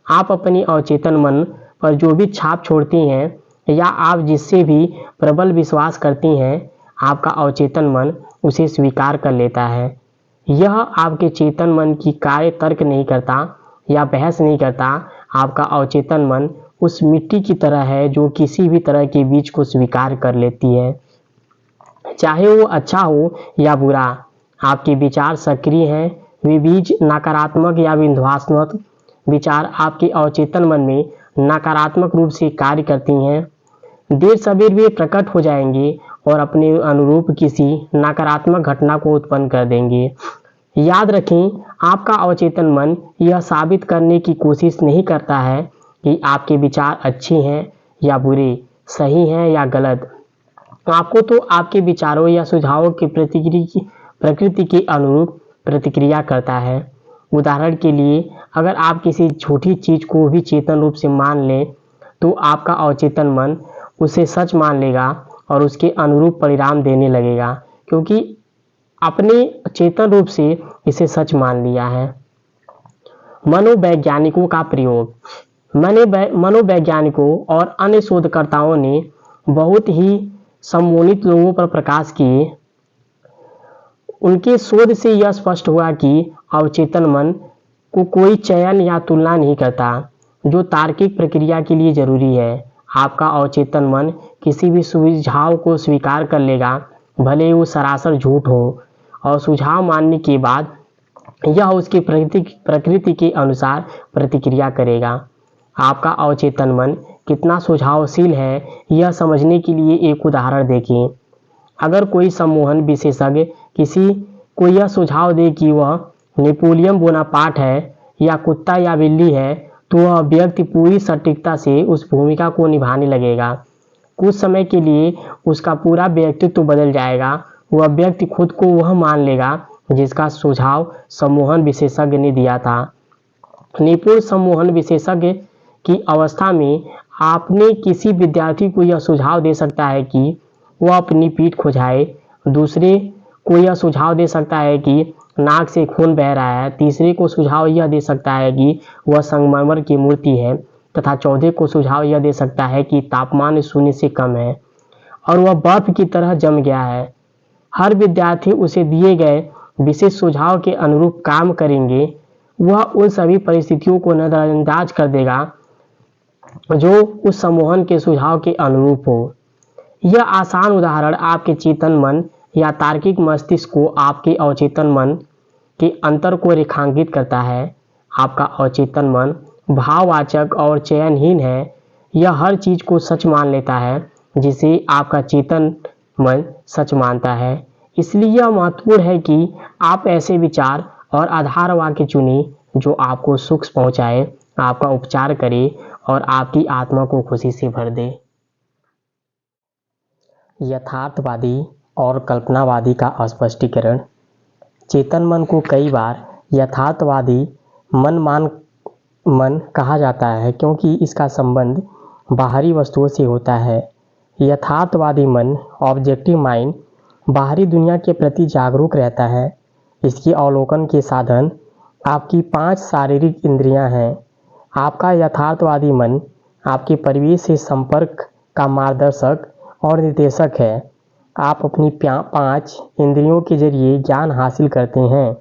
आप अपने अवचेतन मन पर जो भी छाप छोड़ती हैं या आप जिससे भी प्रबल विश्वास करती हैं, आपका अवचेतन मन उसे स्वीकार कर लेता है। यह आपके चेतन मन की कार्य तर्क नहीं करता या बहस नहीं करता। आपका अवचेतन मन उस मिट्टी की तरह है जो किसी भी तरह के बीज को स्वीकार कर लेती है, चाहे वो अच्छा हो या बुरा। आपके विचार सक्रिय हैं, वे बीज नकारात्मक या विध्वंसात्मक विचार आपके अवचेतन मन में नकारात्मक रूप से कार्य करती हैं। देर सबेर वे प्रकट हो जाएंगे और अपने अनुरूप किसी नकारात्मक घटना को उत्पन्न कर देंगे। याद रखें, आपका अवचेतन मन यह साबित करने की कोशिश नहीं करता है कि आपके विचार अच्छे हैं या बुरे, सही हैं या गलत। आपको तो आपके विचारों या सुझावों की प्रकृति के अनुरूप प्रतिक्रिया करता है। उदाहरण के लिए, अगर आप किसी झूठी चीज को भी चेतन रूप से मान लें तो आपका अवचेतन मन उसे सच मान लेगा और उसके अनुरूप परिणाम देने लगेगा, क्योंकि अपने चेतन रूप से इसे सच मान लिया है। मनोवैज्ञानिकों का प्रयोग। मनोवैज्ञानिकों और अन्य शोधकर्ताओं ने बहुत ही सम्मोहित लोगों पर प्रकाश किए। उनके शोध से यह स्पष्ट हुआ कि अवचेतन मन को कोई चयन या तुलना नहीं करता, जो तार्किक प्रक्रिया के लिए जरूरी है। आपका अवचेतन मन किसी भी सुझाव को स्वीकार कर लेगा, भले ही वो सरासर झूठ हो, और सुझाव मानने के बाद यह उसकी प्रकृति के अनुसार प्रतिक्रिया करेगा। आपका अवचेतन मन कितना सुझावशील है, यह समझने के लिए एक उदाहरण देखें। अगर कोई सम्मोहन विशेषज्ञ किसी को यह सुझाव दे कि वह नेपोलियन बोनापार्ट है या कुत्ता या बिल्ली है, तो वह व्यक्ति पूरी सटीकता से उस भूमिका को निभाने लगेगा। कुछ समय के लिए उसका पूरा व्यक्तित्व बदल जाएगा। वह व्यक्ति खुद को वह मान लेगा जिसका सुझाव सम्मोहन विशेषज्ञ ने दिया था। निपुण सम्मोहन विशेषज्ञ की अवस्था में आपने किसी विद्यार्थी को यह सुझाव दे सकता है कि वह अपनी पीठ खुजाए, दूसरे को यह सुझाव दे सकता है कि नाक से खून बह रहा है, तीसरे को सुझाव यह दे सकता है कि वह संगमरमर की मूर्ति है, तथा चौथे को सुझाव यह दे सकता है कि तापमान 0 से कम है और वह बर्फ की तरह जम गया है। हर विद्यार्थी उसे दिए गए विशेष सुझाव के अनुरूप काम करेंगे। वह उन सभी परिस्थितियों को नजरअंदाज कर देगा जो उस सम्मोहन के सुझाव के अनुरूप हो। यह आसान उदाहरण आपके चेतन मन या तार्किक मस्तिष्क को आपके अवचेतन मन के अंतर को रेखांकित करता है। आपका अवचेतन मन भाववाचक और चयनहीन है। यह हर चीज को सच मान लेता है जिसे आपका चेतन मन सच मानता है। इसलिए यह महत्वपूर्ण है कि आप ऐसे विचार और आधार वाक्य चुनें जो आपको सुख पहुंचाए, आपका उपचार करे और आपकी आत्मा को खुशी से भर दे। यथार्थवादी और कल्पनावादी का स्पष्टीकरण। चेतन मन को कई बार यथार्थवादी मन कहा जाता है, क्योंकि इसका संबंध बाहरी वस्तुओं से होता है। यथार्थवादी मन, ऑब्जेक्टिव माइंड, बाहरी दुनिया के प्रति जागरूक रहता है। इसके अवलोकन के साधन आपकी 5 शारीरिक इंद्रियां हैं। आपका यथार्थवादी मन आपके परिवेश से संपर्क का मार्गदर्शक और निर्देशक है। आप अपनी 5 इंद्रियों के जरिए ज्ञान हासिल करते हैं।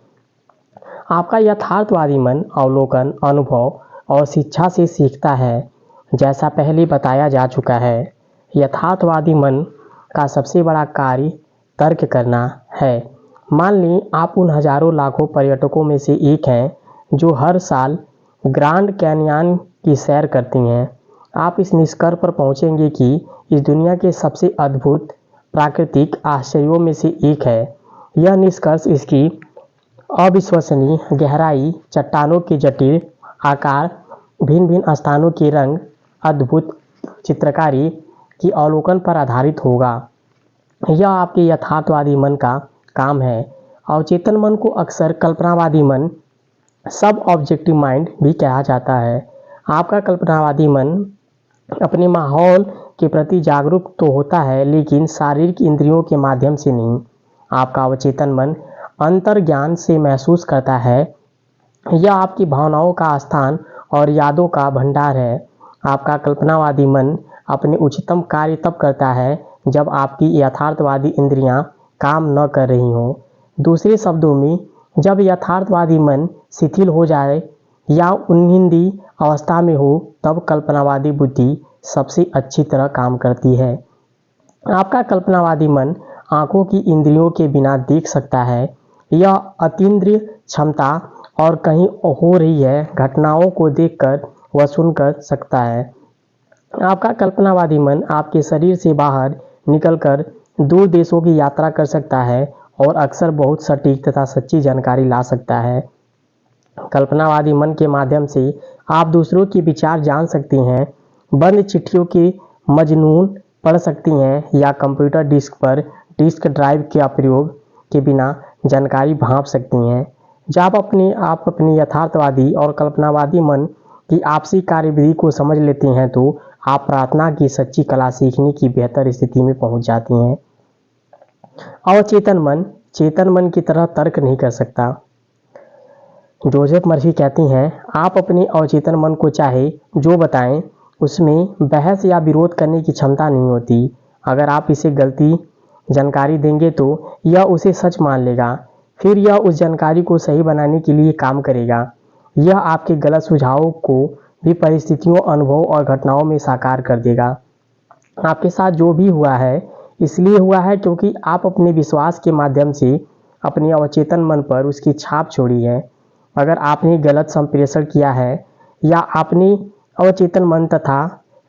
आपका यथार्थवादी मन अवलोकन, अनुभव और शिक्षा से सीखता है, जैसा पहले बताया जा चुका है। यथार्थवादी मन का सबसे बड़ा कार्य तर्क करना है। मान लें आप उन हजारों लाखों पर्यटकों में से एक हैं जो हर साल ग्रांड कैन्यन की सैर करती हैं। आप इस निष्कर्ष पर पहुंचेंगे कि इस दुनिया के सबसे अद्भुत प्राकृतिक आश्चर्यों में से एक है। यह निष्कर्ष इसकी अविश्वसनीय गहराई, चट्टानों के जटिल आकार, भिन्न भिन्न स्थानों के रंग, अद्भुत चित्रकारी के अवलोकन पर आधारित होगा। यह आपके यथार्थवादी मन का काम है। अवचेतन मन को अक्सर कल्पनावादी मन, सब ऑब्जेक्टिव माइंड भी कहा जाता है। आपका कल्पनावादी मन अपने माहौल के प्रति जागरूक तो होता है, लेकिन शारीरिक इंद्रियों के माध्यम से नहीं। आपका अवचेतन मन अंतर्ज्ञान से महसूस करता है। यह आपकी भावनाओं का स्थान और यादों का भंडार है। आपका कल्पनावादी मन अपने उच्चतम कार्य तब करता है जब आपकी यथार्थवादी इंद्रियां काम न कर रही हों। दूसरे शब्दों में, जब यथार्थवादी मन शिथिल हो जाए या उन्निंदी अवस्था में हो, तब कल्पनावादी बुद्धि सबसे अच्छी तरह काम करती है। आपका कल्पनावादी मन आंखों की इंद्रियों के बिना देख सकता है। यह अतीन्द्रिय क्षमता और कहीं हो रही है घटनाओं को देखकर वह सुनकर सकता है। आपका कल्पनावादी मन आपके शरीर से बाहर निकलकर दूर देशों की यात्रा कर सकता है और अक्सर बहुत सटीक तथा सच्ची जानकारी ला सकता है। कल्पनावादी मन के माध्यम से आप दूसरों के विचार जान सकती हैं, बंद चिट्ठियों के मजनून पढ़ सकती हैं या कंप्यूटर डिस्क पर डिस्क ड्राइव के प्रयोग के बिना जानकारी भांप सकती हैं। जब आप अपने यथार्थवादी और कल्पनावादी मन की आपसी कार्यविधि को समझ लेते हैं तो आप प्रार्थना की सच्ची कला सीखने की बेहतर स्थिति में पहुंच जाती हैं। अवचेतन मन चेतन मन की तरह तर्क नहीं कर सकता। जोसेफ मर्फी कहती हैं, आप अपने अवचेतन मन को चाहे जो बताएं, उसमें बहस या विरोध करने की क्षमता नहीं होती। अगर आप इसे गलती जानकारी देंगे तो यह उसे सच मान लेगा, फिर यह उस जानकारी को सही बनाने के लिए काम करेगा। यह आपके गलत सुझावों को भी परिस्थितियों, अनुभव और घटनाओं में साकार कर देगा। आपके साथ जो भी हुआ है इसलिए हुआ है क्योंकि आप अपने विश्वास के माध्यम से अपने अवचेतन मन पर उसकी छाप छोड़ी है। अगर आपने गलत संप्रेषण किया है या आपने अवचेतन मन तथा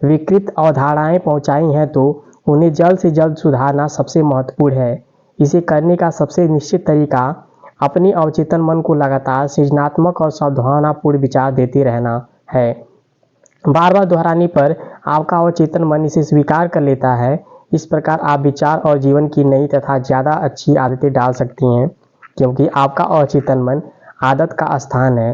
विकृत अवधारणाएं पहुंचाई हैं तो उन्हें जल्द से जल्द सुधारना सबसे महत्वपूर्ण है। इसे करने का सबसे निश्चित तरीका अपने अवचेतन मन को लगातार सृजनात्मक और सावधानपूर्ण विचार देते रहना है। बार बार दोहराने पर आपका अवचेतन मन इसे स्वीकार कर लेता है। इस प्रकार आप विचार और जीवन की नई तथा ज़्यादा अच्छी आदतें डाल सकती हैं, क्योंकि आपका अवचेतन मन आदत का स्थान है।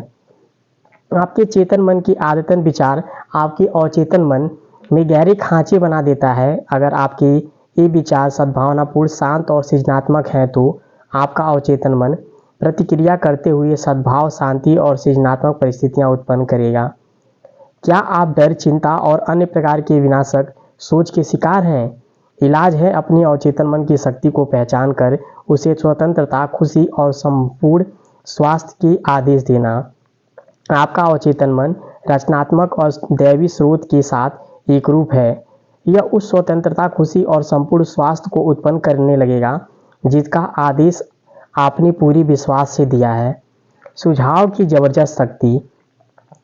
आपके चेतन मन की आदतन विचार आपके अवचेतन मन में गहरे खांचे बना देता है। अगर आपके ये विचार सद्भावनापूर्ण, शांत और सृजनात्मक हैं तो आपका अवचेतन मन प्रतिक्रिया करते हुए सद्भाव, शांति और सृजनात्मक परिस्थितियां उत्पन्न करेगा। क्या आप डर, चिंता और अन्य प्रकार के विनाशक सोच के शिकार हैं? इलाज है अपने अवचेतन मन की शक्ति को पहचान कर उसे स्वतंत्रता, खुशी और संपूर्ण स्वास्थ्य के आदेश देना। आपका अवचेतन मन रचनात्मक और दैवी स्रोत के साथ एक रूप है। यह उस स्वतंत्रता, खुशी और संपूर्ण स्वास्थ्य को उत्पन्न करने लगेगा जिसका आदेश आपने पूरी विश्वास से दिया है। सुझाव की जबरदस्त शक्ति।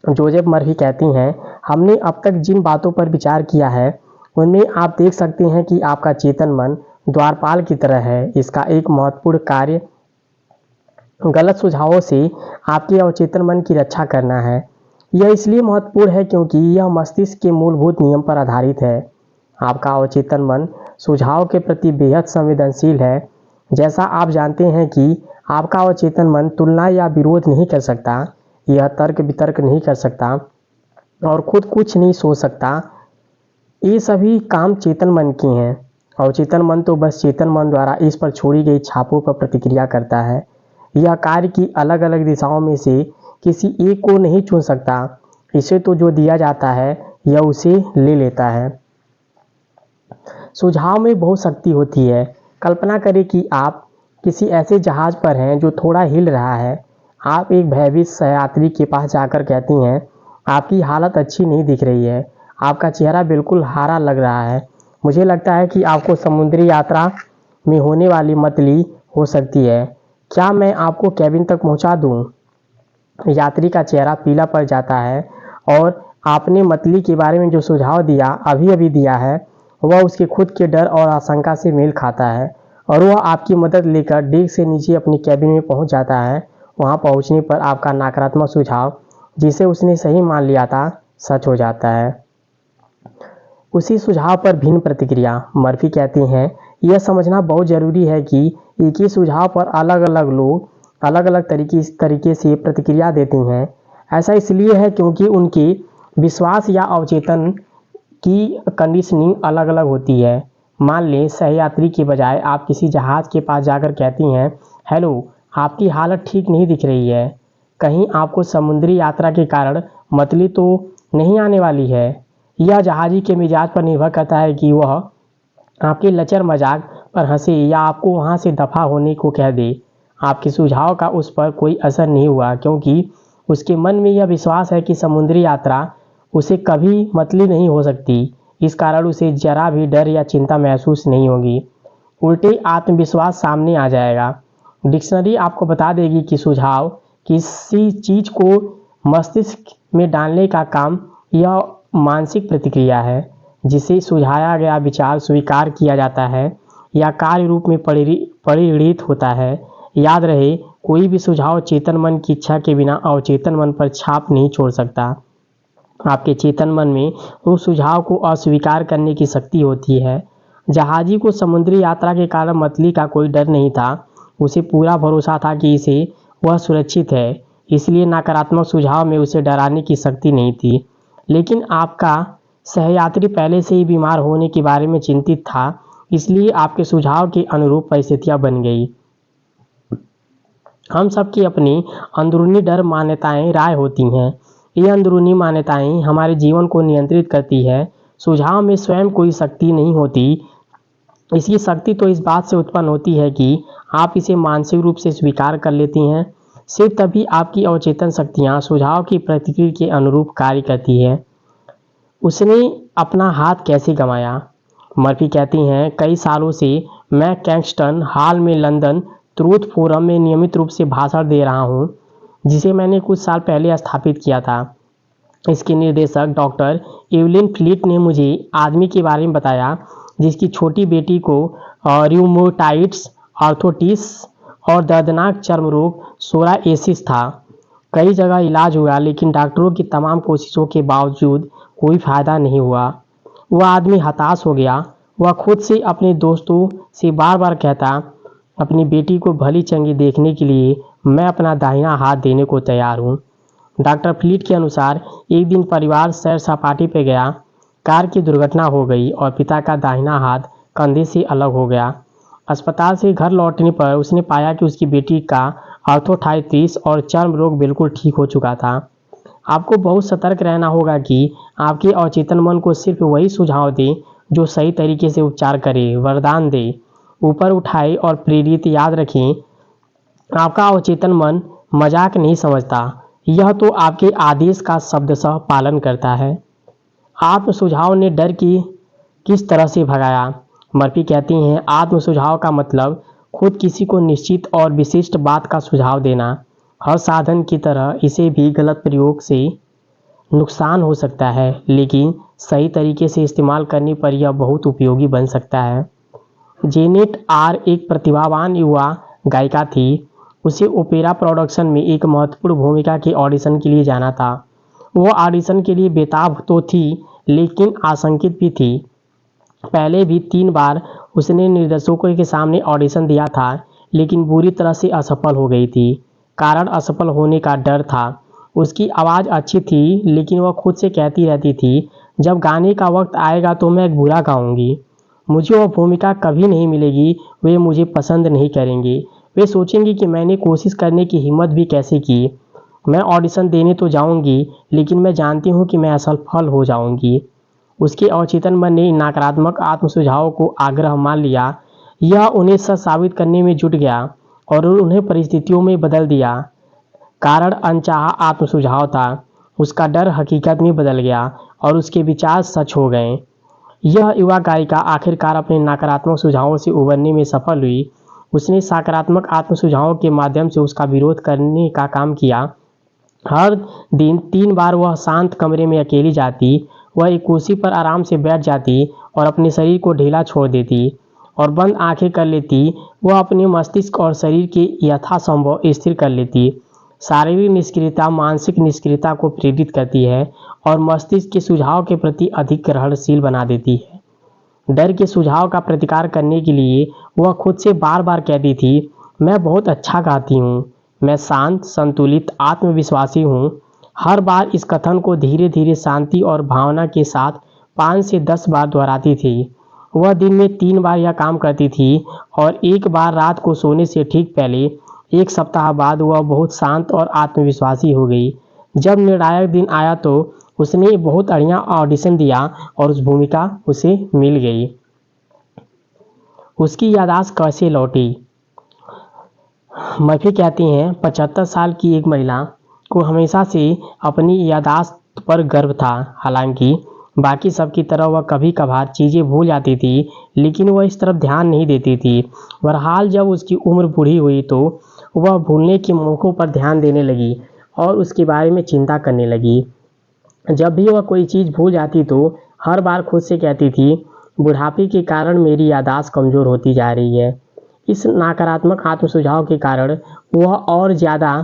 जोसेफ मर्फी कहती हैं, हमने अब तक जिन बातों पर विचार किया है उनमें आप देख सकते हैं कि आपका चेतन मन द्वारपाल की तरह है। इसका एक महत्वपूर्ण कार्य गलत सुझावों से आपके अवचेतन मन की रक्षा करना है। यह इसलिए महत्वपूर्ण है क्योंकि यह मस्तिष्क के मूलभूत नियम पर आधारित है। आपका अवचेतन मन सुझाव के प्रति बेहद संवेदनशील है। जैसा आप जानते हैं कि आपका अवचेतन मन तुलना या विरोध नहीं कर सकता, यह तर्क वितर्क नहीं कर सकता और खुद कुछ नहीं सोच सकता। ये सभी काम चेतन मन के हैं। अवचेतन मन तो बस चेतन मन द्वारा इस पर छोड़ी गई छापों पर प्रतिक्रिया करता है। यह कार्य की अलग अलग दिशाओं में से किसी एक को नहीं चुन सकता। इसे तो जो दिया जाता है यह उसे ले लेता है। सुझाव में बहुत शक्ति होती है। कल्पना करें कि आप किसी ऐसे जहाज पर हैं जो थोड़ा हिल रहा है। आप एक भयभीत सहयात्री के पास जाकर कहती हैं, आपकी हालत अच्छी नहीं दिख रही है, आपका चेहरा बिल्कुल हारा लग रहा है। मुझे लगता है कि आपको समुद्री यात्रा में होने वाली मतली हो सकती है। क्या मैं आपको कैबिन तक पहुंचा दूं? यात्री का चेहरा पीला पड़ जाता है और आपने मतली के बारे में जो सुझाव दिया अभी अभी दिया है वह उसके खुद के डर और आशंका से मेल खाता है और वह आपकी मदद लेकर डेक से नीचे अपनी कैबिन में पहुंच जाता है। वहां पहुंचने पर आपका नकारात्मक सुझाव, जिसे उसने सही मान लिया था, सच हो जाता है। उसी सुझाव पर भिन्न प्रतिक्रिया। मर्फी कहती हैं, यह समझना बहुत जरूरी है कि एक ही सुझाव पर अलग अलग लोग अलग अलग तरीके से प्रतिक्रिया देते हैं। ऐसा इसलिए है क्योंकि उनके विश्वास या अवचेतन की कंडीशनिंग अलग अलग होती है। मान लें सहयात्री के बजाय आप किसी जहाज के पास जाकर कहती हैं, हेलो, आपकी हालत ठीक नहीं दिख रही है, कहीं आपको समुद्री यात्रा के कारण मतली तो नहीं आने वाली है। यह जहाजी के मिजाज पर निर्भर करता है कि वह आपके लचर मजाक पर हंसे या आपको वहां से दफा होने को कह दे। आपके सुझाव का उस पर कोई असर नहीं हुआ क्योंकि उसके मन में यह विश्वास है कि समुद्री यात्रा उसे कभी मतली नहीं हो सकती। इस कारण उसे जरा भी डर या चिंता महसूस नहीं होगी। उल्टे आत्मविश्वास सामने आ जाएगा। डिक्शनरी आपको बता देगी कि सुझाव किसी चीज को मस्तिष्क में डालने का काम यह मानसिक प्रतिक्रिया है जिसे सुझाया गया विचार स्वीकार किया जाता है या कार्य रूप में परिणित होता है। याद रहे, कोई भी सुझाव चेतन मन की इच्छा के बिना अवचेतन मन पर छाप नहीं छोड़ सकता। आपके चेतन मन में उस सुझाव को अस्वीकार करने की शक्ति होती है। जहाजी को समुद्री यात्रा के कारण मतली का कोई डर नहीं था। उसे पूरा भरोसा था कि इसे वह सुरक्षित है, इसलिए नकारात्मक सुझाव में उसे डराने की शक्ति नहीं थी। लेकिन आपका सहयात्री पहले से ही बीमार होने के बारे में चिंतित था, इसलिए आपके सुझाव के अनुरूप परिस्थितियां बन गई। हम सबकी अपनी अंदरूनी डर मान्यताएं राय होती हैं। ये अंदरूनी मान्यताएं हमारे जीवन को नियंत्रित करती है। सुझाव में स्वयं कोई शक्ति नहीं होती। इसकी शक्ति तो इस बात से उत्पन्न होती है कि आप इसे मानसिक रूप से स्वीकार कर लेती हैं। सिर्फ तभी आपकी अवचेतन शक्तियां सुझाव की प्रतिक्रिया के अनुरूप कार्य करती है। उसने अपना हाथ कैसे गंवाया? मर्फी कहती हैं, कई सालों से मैं कैक्सटन हॉल में लंदन ट्रूथ फोरम में नियमित रूप से भाषण दे रहा हूं, जिसे मैंने कुछ साल पहले स्थापित किया था। इसके निर्देशक डॉक्टर एवलिन फ्लीट ने मुझे आदमी के बारे में बताया जिसकी छोटी बेटी को रूमेटाइड्स, आर्थराइटिस और दर्दनाक चर्म रोग सोरायसिस था। कई जगह इलाज हुआ, लेकिन डॉक्टरों की तमाम कोशिशों के बावजूद कोई फायदा नहीं हुआ। वह आदमी हताश हो गया। वह खुद से अपने दोस्तों से बार बार कहता, अपनी बेटी को भली चंगी देखने के लिए मैं अपना दाहिना हाथ देने को तैयार हूँ। डॉक्टर फ्लीट के अनुसार एक दिन परिवार सैर सपाटे पर गया। कार की दुर्घटना हो गई और पिता का दाहिना हाथ कंधे से अलग हो गया। अस्पताल से घर लौटने पर उसने पाया कि उसकी बेटी का आर्थराइटिस और चर्म रोग बिल्कुल ठीक हो चुका था। आपको बहुत सतर्क रहना होगा कि आपके अवचेतन मन को सिर्फ वही सुझाव दे जो सही तरीके से उपचार करे, वरदान दे, ऊपर उठाए और प्रेरित। याद रखें, आपका अवचेतन मन मजाक नहीं समझता, यह तो आपके आदेश का शब्दशः पालन करता है। आत्म सुझाव ने डर की किस तरह से भगाया? मर्फी कहती हैं, आत्म सुझाव का मतलब खुद किसी को निश्चित और विशिष्ट बात का सुझाव देना। हर साधन की तरह इसे भी गलत प्रयोग से नुकसान हो सकता है, लेकिन सही तरीके से इस्तेमाल करने पर यह बहुत उपयोगी बन सकता है। जेनेट आर एक प्रतिभावान युवा गायिका थी। उसे ओपेरा प्रोडक्शन में एक महत्वपूर्ण भूमिका के ऑडिशन के लिए जाना था। वो ऑडिशन के लिए बेताब तो थी, लेकिन आशंकित भी थी। पहले भी 3 बार उसने निर्देशकों के सामने ऑडिशन दिया था, लेकिन बुरी तरह से असफल हो गई थी। कारण असफल होने का डर था। उसकी आवाज़ अच्छी थी, लेकिन वह खुद से कहती रहती थी, जब गाने का वक्त आएगा तो मैं बुरा गाऊंगी। मुझे वह भूमिका कभी नहीं मिलेगी। वे मुझे पसंद नहीं करेंगे। वे सोचेंगे कि मैंने कोशिश करने की हिम्मत भी कैसे की। मैं ऑडिशन देने तो जाऊंगी, लेकिन मैं जानती हूँ कि मैं असफल हो जाऊंगी। उसके अवचेतन मन ने नकारात्मक आत्म सुझाव को आग्रह मान लिया। यह उन्हें सच साबित करने में जुट गया और उन्हें परिस्थितियों में बदल दिया। कारण अनचाहा आत्म सुझाव था। उसका डर हकीकत में बदल गया और उसके विचार सच हो गए। यह युवा गायिका आखिरकार अपने नकारात्मक सुझावों से उबरने में सफल हुई। उसने सकारात्मक आत्म सुझावों के माध्यम से उसका विरोध करने का काम किया। हर दिन 3 बार वह शांत कमरे में अकेली जाती। वह एक कुर्सी पर आराम से बैठ जाती और अपने शरीर को ढीला छोड़ देती और बंद आंखें कर लेती। वह अपने मस्तिष्क और शरीर के यथासंभव स्थिर कर लेती। शारीरिक निष्क्रियता मानसिक निष्क्रियता को प्रेरित करती है और मस्तिष्क के सुझाव के प्रति अधिक ग्रहणशील बना देती है। डर के सुझाव का प्रतिकार करने के लिए वह खुद से बार बार कहती थी, मैं बहुत अच्छा गाती हूँ, मैं शांत, संतुलित, आत्मविश्वासी हूँ। हर बार इस कथन को धीरे धीरे शांति और भावना के साथ 5 से 10 बार दोहराती थी। वह दिन में 3 बार यह काम करती थी और एक बार रात को सोने से ठीक पहले। 1 सप्ताह बाद वह बहुत शांत और आत्मविश्वासी हो गई। जब निर्णायक दिन आया तो उसने बहुत बढ़िया ऑडिशन दिया और उस भूमिका उसे मिल गई। उसकी याददाश्त कैसे लौटी? मर्फी कहती हैं, 75 साल की एक महिला को हमेशा से अपनी याददाश्त पर गर्व था। हालांकि बाकी सब की तरह वह कभी कभार चीज़ें भूल जाती थी, लेकिन वह इस तरफ ध्यान नहीं देती थी। बहरहाल जब उसकी उम्र बूढ़ी हुई तो वह भूलने के मौक़ों पर ध्यान देने लगी और उसके बारे में चिंता करने लगी। जब भी वह कोई चीज़ भूल जाती तो हर बार खुद से कहती थी, बुढ़ापे के कारण मेरी याददाश्त कमज़ोर होती जा रही है। इस नकारात्मक आत्म सुझाव के कारण वह और ज़्यादा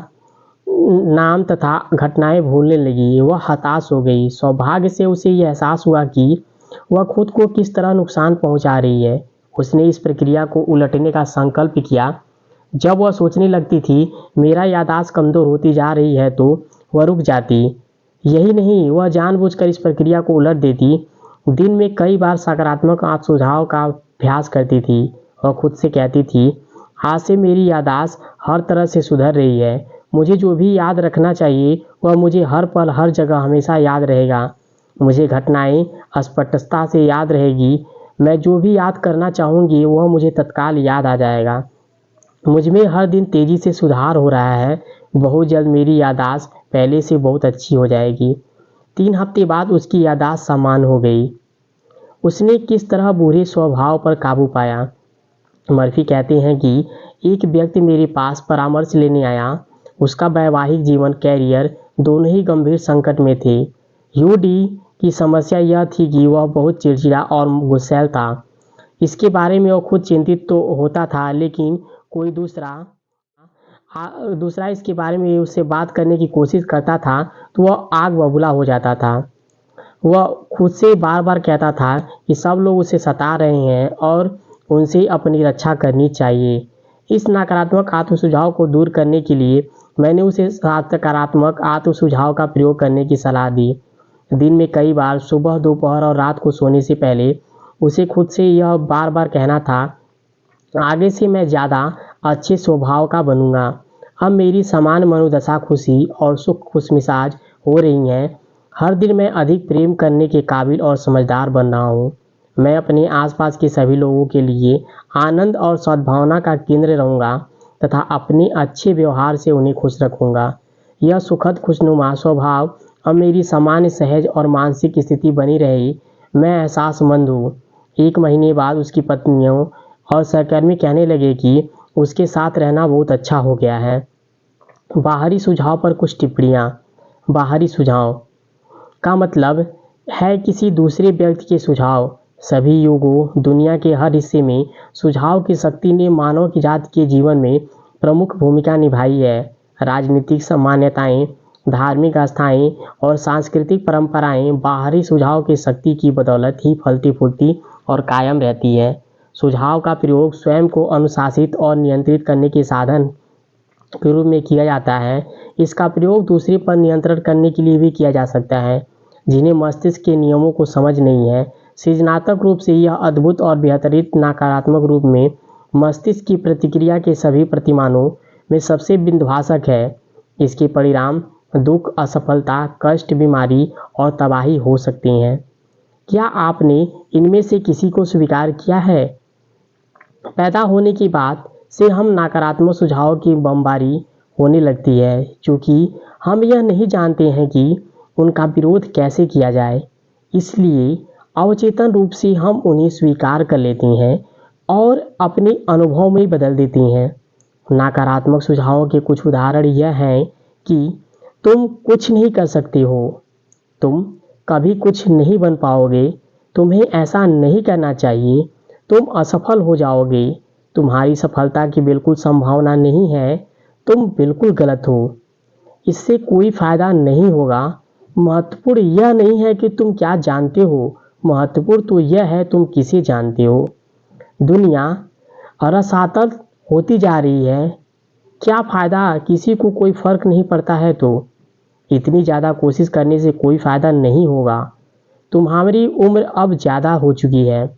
नाम तथा घटनाएं भूलने लगी। वह हताश हो गई। सौभाग्य से उसे यह एहसास हुआ कि वह खुद को किस तरह नुकसान पहुंचा रही है। उसने इस प्रक्रिया को उलटने का संकल्प किया। जब वह सोचने लगती थी, मेरा याददाश्त कमज़ोर होती जा रही है, तो वह रुक जाती। यही नहीं, वह जानबूझकर इस प्रक्रिया को उलट देती। दिन में कई बार सकारात्मक सुझाव का अभ्यास करती थी और खुद से कहती थी, आज से मेरी याददाश्त हर तरह से सुधर रही है। मुझे जो भी याद रखना चाहिए वह मुझे हर पल हर जगह हमेशा याद रहेगा। मुझे घटनाएं स्पष्टता से याद रहेगी। मैं जो भी याद करना चाहूँगी वह मुझे तत्काल याद आ जाएगा। मुझ में हर दिन तेज़ी से सुधार हो रहा है। बहुत जल्द मेरी याददाश्त पहले से बहुत अच्छी हो जाएगी। 3 हफ्ते बाद उसकी याददाश्त सामान्य हो गई। उसने किस तरह बुरे स्वभाव पर काबू पाया? मर्फी कहते हैं कि एक व्यक्ति मेरे पास परामर्श लेने आया। उसका वैवाहिक जीवन, कैरियर दोनों ही गंभीर संकट में थे। यूडी की समस्या यह थी कि वह बहुत चिड़चिड़ा और गुस्सैल था। इसके बारे में वह खुद चिंतित तो होता था, लेकिन कोई दूसरा इसके बारे में उससे बात करने की कोशिश करता था तो वह आग बबूला हो जाता था। वह खुद से बार बार कहता था कि सब लोग उसे सता रहे हैं और उनसे अपनी रक्षा करनी चाहिए। इस नकारात्मक आत्म सुझाव को दूर करने के लिए मैंने उसे सकारात्मक आत्म सुझाव का प्रयोग करने की सलाह दी। दिन में कई बार सुबह, दोपहर और रात को सोने से पहले उसे खुद से यह बार बार कहना था, आगे से मैं ज़्यादा अच्छे स्वभाव का बनूंगा। अब मेरी समान मनोदशा, खुशी और सुख खुशमिजाज हो रही हैं। हर दिन मैं अधिक प्रेम करने के काबिल और समझदार बन रहा हूँ। मैं अपने आसपास के सभी लोगों के लिए आनंद और सद्भावना का केंद्र रहूँगा तथा अपने अच्छे व्यवहार से उन्हें खुश रखूँगा। यह सुखद खुशनुमा स्वभाव अब मेरी सामान्य, सहज और मानसिक स्थिति बनी रही। मैं एहसासमंद हूँ। 1 महीने बाद उसकी पत्नियों और सहकर्मी कहने लगे कि उसके साथ रहना बहुत अच्छा हो गया है। बाहरी सुझाव पर कुछ टिप्पणियाँ। बाहरी सुझाव का मतलब है किसी दूसरे व्यक्ति के सुझाव। सभी युगों, दुनिया के हर हिस्से में सुझाव की शक्ति ने मानव की जाति के जीवन में प्रमुख भूमिका निभाई है। राजनीतिक मान्यताएं, धार्मिक आस्थाएं और सांस्कृतिक परंपराएं बाहरी सुझाव की शक्ति की बदौलत ही फलती फूलती और कायम रहती है। सुझाव का प्रयोग स्वयं को अनुशासित और नियंत्रित करने के साधन के रूप में किया जाता है। इसका प्रयोग दूसरे पर नियंत्रण करने के लिए भी किया जा सकता है, जिन्हें मस्तिष्क के नियमों को समझ नहीं है। सृजनात्मक रूप से यह अद्भुत और बेहतरीन नकारात्मक रूप में मस्तिष्क की प्रतिक्रिया के सभी प्रतिमानों में सबसे बिंदुभाषक है। इसके परिणाम दुख, असफलता, कष्ट, बीमारी और तबाही हो सकते हैं। क्या आपने इनमें से किसी को स्वीकार किया है? पैदा होने की बात से हम नकारात्मक सुझाव की बमबारी होने लगती है, क्योंकि हम यह नहीं जानते हैं कि उनका विरोध कैसे किया जाए। इसलिए अवचेतन रूप से हम उन्हें स्वीकार कर लेती हैं और अपने अनुभव में बदल देती हैं। नकारात्मक सुझावों के कुछ उदाहरण यह हैं कि तुम कुछ नहीं कर सकते हो, तुम कभी कुछ नहीं बन पाओगे, तुम्हें ऐसा नहीं करना चाहिए, तुम असफल हो जाओगे, तुम्हारी सफलता की बिल्कुल संभावना नहीं है, तुम बिल्कुल गलत हो, इससे कोई फ़ायदा नहीं होगा। महत्वपूर्ण यह नहीं है कि तुम क्या जानते हो, महत्वपूर्ण तो यह है तुम किसे जानते हो। दुनिया रसातल होती जा रही है, क्या फ़ायदा, किसी को कोई फ़र्क नहीं पड़ता है तो इतनी ज़्यादा कोशिश करने से कोई फ़ायदा नहीं होगा। तुम्हारी उम्र अब ज़्यादा हो चुकी है,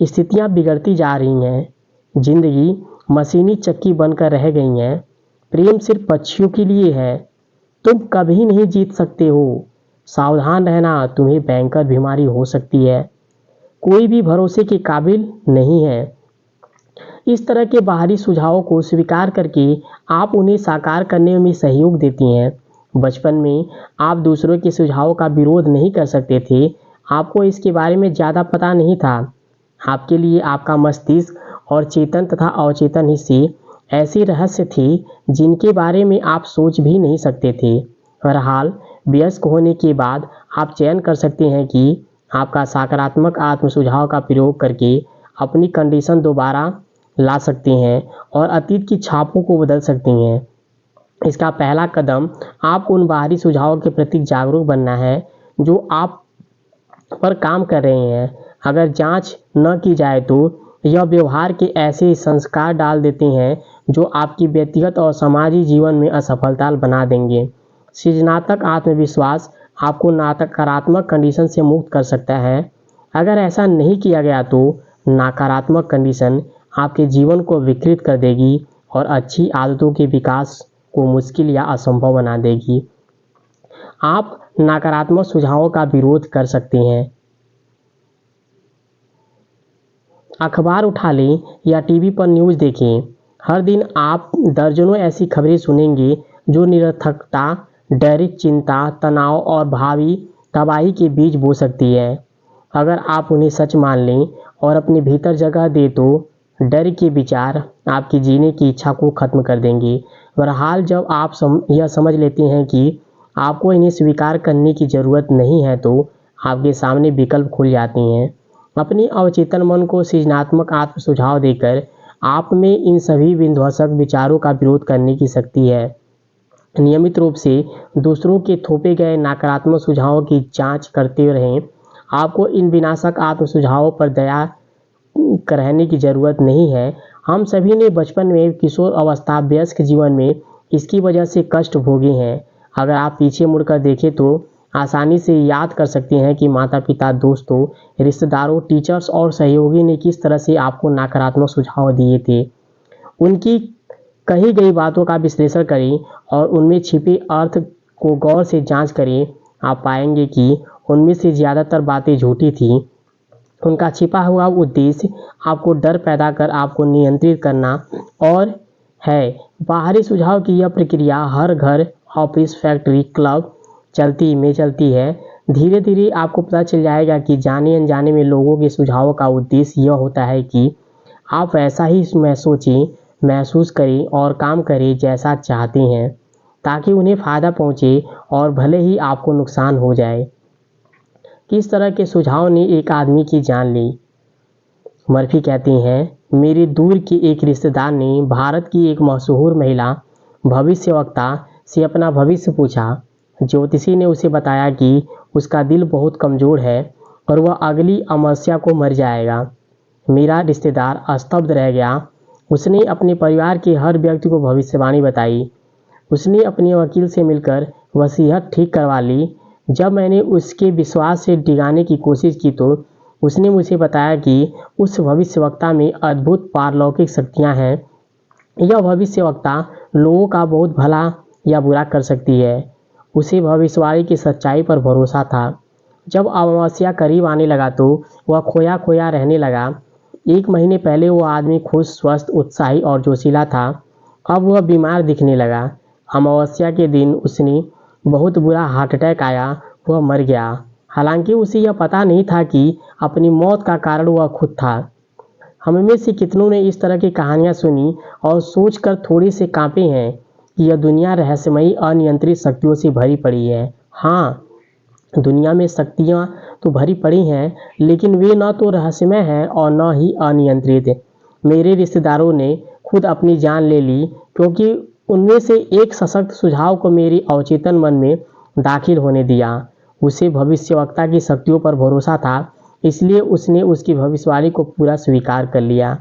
स्थितियाँ बिगड़ती जा रही हैं, जिंदगी मशीनी चक्की बनकर रह गई हैं, प्रेम सिर्फ पक्षियों के लिए है, तुम कभी नहीं जीत सकते हो, सावधान रहना, तुम्हें भयंकर बीमारी हो सकती है, कोई भी भरोसे के काबिल नहीं है। इस तरह के बाहरी सुझावों को स्वीकार करके आप उन्हें साकार करने में सहयोग देती हैं। बचपन में आप दूसरों के सुझावों का विरोध नहीं कर सकते थे, आपको इसके बारे में ज़्यादा पता नहीं था। आपके लिए आपका मस्तिष्क और चेतन तथा अवचेतन हिस्से ऐसे रहस्य थे जिनके बारे में आप सोच भी नहीं सकते थे। बहरहाल, वयस्क होने के बाद आप चयन कर सकते हैं कि आपका सकारात्मक आत्म सुझाव का प्रयोग करके अपनी कंडीशन दोबारा ला सकते हैं और अतीत की छापों को बदल सकती हैं। इसका पहला कदम आप उन बाहरी सुझावों के प्रति जागरूक बनना है जो आप पर काम कर रहे हैं। अगर जांच न की जाए तो यह व्यवहार के ऐसे संस्कार डाल देते हैं जो आपकी व्यक्तिगत और समाजी जीवन में असफलता बना देंगे। सृजनात्मक आत्मविश्वास आपको नकारात्मक कंडीशन से मुक्त कर सकता है। अगर ऐसा नहीं किया गया तो नकारात्मक कंडीशन आपके जीवन को विकृत कर देगी और अच्छी आदतों के विकास को मुश्किल या असंभव बना देगी। आप नकारात्मक सुझावों का विरोध कर सकते हैं, अखबार उठा लें या टीवी पर न्यूज़ देखें। हर दिन आप दर्जनों ऐसी खबरें सुनेंगे जो निरर्थकता, डर, चिंता, तनाव और भावी तबाही के बीज बो सकती है। अगर आप उन्हें सच मान लें और अपने भीतर जगह दें तो डर के विचार आपकी जीने की इच्छा को खत्म कर देंगे। बहरहाल, जब आप यह समझ लेते हैं कि आपको इन्हें स्वीकार करने की ज़रूरत नहीं है तो आपके सामने विकल्प खुल जाते हैं। अपनी अवचेतन मन को सृजनात्मक आत्म सुझाव देकर आप में इन सभी विध्वंसक विचारों का विरोध करने की शक्ति है। नियमित रूप से दूसरों के थोपे गए नकारात्मक सुझावों की जांच करते रहें। आपको इन विनाशक आत्म सुझावों पर दया रहने की ज़रूरत नहीं है। हम सभी ने बचपन में, किशोर अवस्था, वयस्क जीवन में इसकी वजह से कष्ट भोगे हैं। अगर आप पीछे मुड़कर देखें तो आसानी से याद कर सकते हैं कि माता पिता, दोस्तों, रिश्तेदारों, टीचर्स और सहयोगी ने किस तरह से आपको नकारात्मक सुझाव दिए थे। उनकी कही गई बातों का विश्लेषण करें और उनमें छिपे अर्थ को गौर से जांच करें। आप पाएंगे कि उनमें से ज़्यादातर बातें झूठी थीं। उनका छिपा हुआ उद्देश्य आपको डर पैदा कर आपको नियंत्रित करना और है। बाहरी सुझाव की यह प्रक्रिया हर घर, ऑफिस, फैक्ट्री, क्लब चलती है। धीरे धीरे आपको पता चल जाएगा कि जाने अनजाने में लोगों के सुझावों का उद्देश्य यह होता है कि आप वैसा ही सोचें, महसूस करें और काम करें जैसा चाहते हैं, ताकि उन्हें फ़ायदा पहुंचे और भले ही आपको नुकसान हो जाए। किस तरह के सुझाव ने एक आदमी की जान ली? मर्फी कहती हैं, मेरे दूर के एक रिश्तेदार ने भारत की एक मशहूर महिला भविष्यवक्ता से अपना भविष्य पूछा। ज्योतिषी ने उसे बताया कि उसका दिल बहुत कमज़ोर है और वह अगली अमावस्या को मर जाएगा। मेरा रिश्तेदार स्तब्ध रह गया। उसने अपने परिवार के हर व्यक्ति को भविष्यवाणी बताई। उसने अपने वकील से मिलकर वसीयत ठीक करवा ली। जब मैंने उसके विश्वास से डिगाने की कोशिश की तो उसने मुझे बताया कि उस भविष्यवक्ता में अद्भुत पारलौकिक शक्तियाँ हैं। यह भविष्यवक्ता लोगों का बहुत भला या बुरा कर सकती है। उसे भविष्यवाणी की सच्चाई पर भरोसा था। जब अमावस्या करीब आने लगा तो वह खोया खोया रहने लगा। 1 महीने पहले वो आदमी खुश, स्वस्थ, उत्साही और जोशीला था। अब वह बीमार दिखने लगा। अमावस्या के दिन उसने बहुत बुरा हार्ट अटैक आया। वह मर गया। हालांकि उसे यह पता नहीं था कि अपनी मौत का कारण वह खुद था। हम में से कितनों ने इस तरह की कहानियाँ सुनी और सोचकर थोड़े से कांपे हैं कि यह दुनिया रहस्यमयी अनियंत्रित शक्तियों से भरी पड़ी है। हाँ, दुनिया में शक्तियाँ तो भरी पड़ी हैं, लेकिन वे न तो रहस्यमय हैं और न ही अनियंत्रित। मेरे रिश्तेदारों ने खुद अपनी जान ले ली क्योंकि उनमें से एक सशक्त सुझाव को मेरे अवचेतन मन में दाखिल होने दिया। उसे भविष्यवक्ता की शक्तियों पर भरोसा था, इसलिए उसने उसकी भविष्यवाणी को पूरा स्वीकार कर लिया।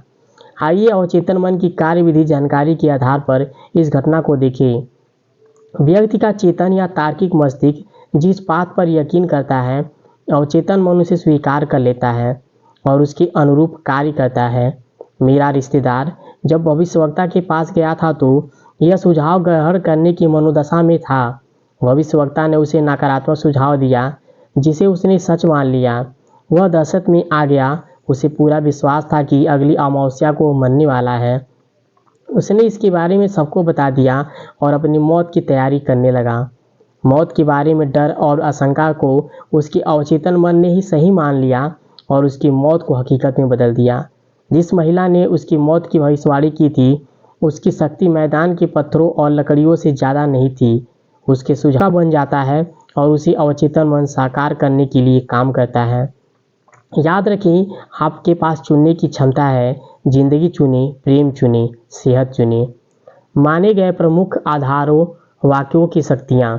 आइए अवचेतन मन की कार्यविधि जानकारी के आधार पर इस घटना को देखें। व्यक्ति का चेतन या तार्किक मस्तिष्क जिस बात पर यकीन करता है, अवचेतन मन उसे स्वीकार कर लेता है और उसके अनुरूप कार्य करता है। मेरा रिश्तेदार जब भविष्यवक्ता के पास गया था तो यह सुझाव ग्रहण करने की मनोदशा में था। भविष्यवक्ता ने उसे नकारात्मक सुझाव दिया जिसे उसने सच मान लिया। वह दहशत में आ गया। उसे पूरा विश्वास था कि अगली अमावस्या को मरने वाला है। उसने इसके बारे में सबको बता दिया और अपनी मौत की तैयारी करने लगा। मौत के बारे में डर और आशंका को उसके अवचेतन मन ने ही सही मान लिया और उसकी मौत को हकीकत में बदल दिया। जिस महिला ने उसकी मौत की भविष्यवाणी की थी, उसकी शक्ति मैदान के पत्थरों और लकड़ियों से ज़्यादा नहीं थी। उसके सुझाव बन जाता है और उसे अवचेतन मन साकार करने के लिए काम करता है। याद रखें, आपके पास चुनने की क्षमता है। जिंदगी चुने, प्रेम चुने, सेहत चुने। माने गए प्रमुख आधारों वाक्यों की शक्तियाँ।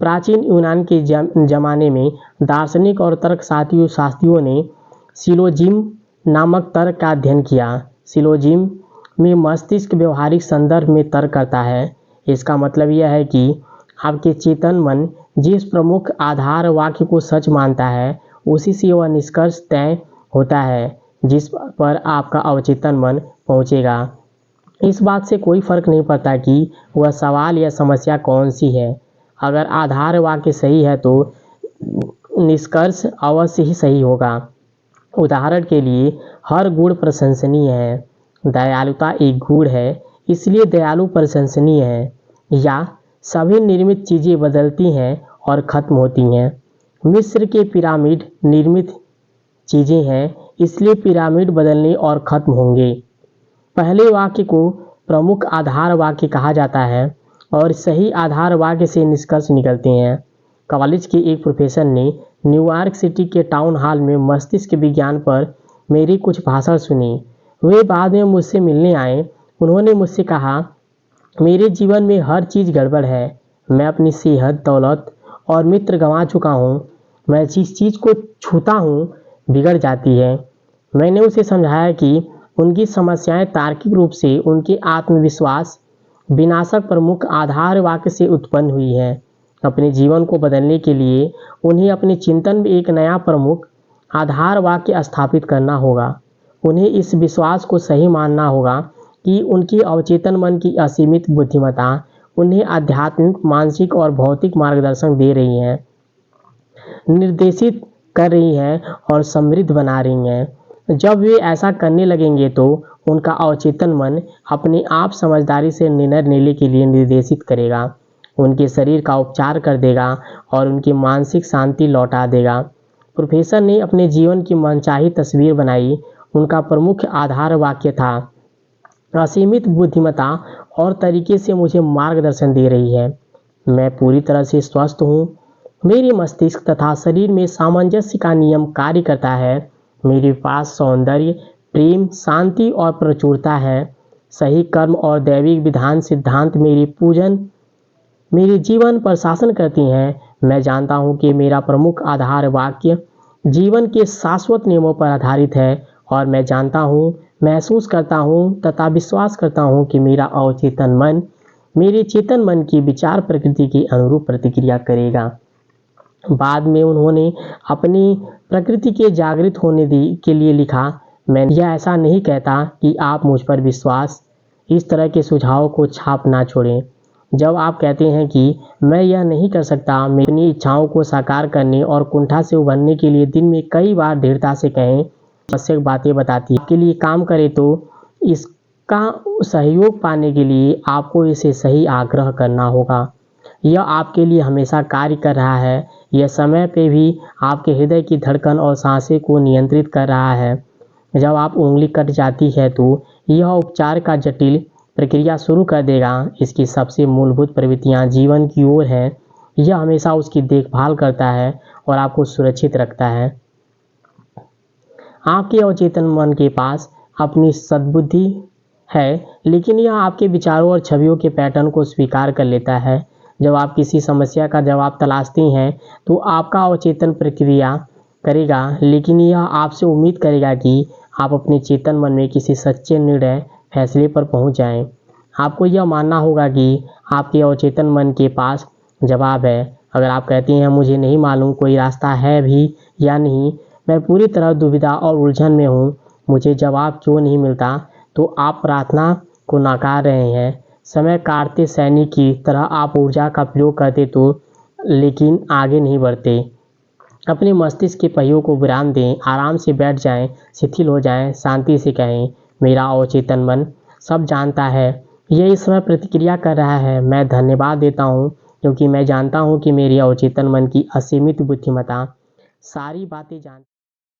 प्राचीन यूनान के जमाने में दार्शनिक और शास्त्रियों ने सिलोजिज्म नामक तर्क का अध्ययन किया। सिलोजिज्म में मस्तिष्क व्यवहारिक संदर्भ में तर्क करता है। इसका मतलब यह है कि आपके चेतन मन जिस प्रमुख आधार वाक्य को सच मानता है उसी से वह निष्कर्ष तय होता है जिस पर आपका अवचेतन मन पहुंचेगा। इस बात से कोई फर्क नहीं पड़ता कि वह सवाल या समस्या कौन सी है। अगर आधार वाक्य सही है तो निष्कर्ष अवश्य ही सही होगा। उदाहरण के लिए, हर गुण प्रशंसनीय है। दयालुता एक गुण है, इसलिए दयालु प्रशंसनीय है। या सभी निर्मित चीज़ें बदलती हैं और ख़त्म होती हैं। मिस्र के पिरामिड निर्मित चीज़ें हैं, इसलिए पिरामिड बदलने और ख़त्म होंगे। पहले वाक्य को प्रमुख आधार वाक्य कहा जाता है और सही आधार वाक्य से निष्कर्ष निकलते हैं। कॉलेज के एक प्रोफेसर ने न्यूयॉर्क सिटी के टाउन हॉल में मस्तिष्क विज्ञान पर मेरी कुछ भाषण सुनी। वे बाद में मुझसे मिलने आए। उन्होंने मुझसे कहा, मेरे जीवन में हर चीज़ गड़बड़ है। मैं अपनी सेहत, दौलत और मित्र गंवा चुका हूँ। मैं जिस चीज़ को छूता हूँ बिगड़ जाती है। मैंने उसे समझाया कि उनकी समस्याएं तार्किक रूप से उनके आत्मविश्वास विनाशक प्रमुख आधार वाक्य से उत्पन्न हुई है। अपने जीवन को बदलने के लिए उन्हें अपने चिंतन में एक नया प्रमुख आधार वाक्य स्थापित करना होगा। उन्हें इस विश्वास को सही मानना होगा कि उनकी अवचेतन मन की असीमित बुद्धिमत्ता उन्हें आध्यात्मिक, मानसिक और भौतिक मार्गदर्शन दे रही है, निर्देशित कर रही है और समृद्ध बना रही हैं। जब वे ऐसा करने लगेंगे तो उनका अवचेतन मन अपने आप समझदारी से निर्णय लेने के लिए निर्देशित करेगा, उनके शरीर का उपचार कर देगा और उनकी मानसिक शांति लौटा देगा। प्रोफेसर ने अपने जीवन की मनचाही तस्वीर बनाई। उनका प्रमुख आधार वाक्य था, असीमित बुद्धिमत्ता और तरीके से मुझे मार्गदर्शन दे रही है। मैं पूरी तरह से स्वस्थ हूँ। मेरे मस्तिष्क तथा शरीर में सामंजस्य का नियम कार्य करता है। मेरे पास सौंदर्य, प्रेम, शांति और प्रचुरता है। सही कर्म और दैविक विधान सिद्धांत मेरे जीवन पर शासन करती हैं। मैं जानता हूँ कि मेरा प्रमुख आधार वाक्य जीवन के शाश्वत नियमों पर आधारित है और मैं जानता हूँ, महसूस करता हूँ तथा विश्वास करता हूँ कि मेरा अवचेतन मन मेरे चेतन मन की विचार प्रकृति के अनुरूप प्रतिक्रिया करेगा। बाद में उन्होंने अपनी प्रकृति के जागृत होने के लिए लिखा, मैं यह ऐसा नहीं कहता कि आप मुझ पर विश्वास इस तरह के सुझावों को छाप ना छोड़ें। जब आप कहते हैं कि मैं यह नहीं कर सकता, मैं अपनी इच्छाओं को साकार करने और कुंठा से उभरने के लिए दिन में कई बार दृढ़ता से कहें, आवश्यक बातें बताती के लिए काम करें, तो इसका सहयोग पाने के लिए आपको इसे सही आग्रह करना होगा। यह आपके लिए हमेशा कार्य कर रहा है। यह समय पे भी आपके हृदय की धड़कन और सांसें को नियंत्रित कर रहा है। जब आप उंगली कट जाती है तो यह उपचार का जटिल प्रक्रिया शुरू कर देगा। इसकी सबसे मूलभूत प्रवृत्तियां जीवन की ओर है। यह हमेशा उसकी देखभाल करता है और आपको सुरक्षित रखता है। आपके अवचेतन मन के पास अपनी सद्बुद्धि है, लेकिन यह आपके विचारों और छवियों के पैटर्न को स्वीकार कर लेता है। जब आप किसी समस्या का जवाब तलाशती हैं तो आपका अवचेतन प्रक्रिया करेगा, लेकिन यह आपसे उम्मीद करेगा कि आप अपने चेतन मन में किसी सच्चे निर्णय फैसले पर पहुंच जाएं। आपको यह मानना होगा कि आपके अवचेतन मन के पास जवाब है। अगर आप कहते हैं मुझे नहीं मालूम कोई रास्ता है भी या नहीं, मैं पूरी तरह दुविधा और उलझन में हूँ, मुझे जवाब क्यों नहीं मिलता, तो आप प्रार्थना को नकार रहे हैं। समय काटते सैनिक की तरह आप ऊर्जा का प्रयोग करते तो लेकिन आगे नहीं बढ़ते। अपने मस्तिष्क के पहियों को विराम दें, आराम से बैठ जाएं, शिथिल हो जाएं, शांति से कहें, मेरा अवचेतन मन सब जानता है, यह इस समय प्रतिक्रिया कर रहा है। मैं धन्यवाद देता हूँ क्योंकि मैं जानता हूँ कि मेरे अवचेतन मन की असीमित बुद्धिमत्ता सारी बातें जान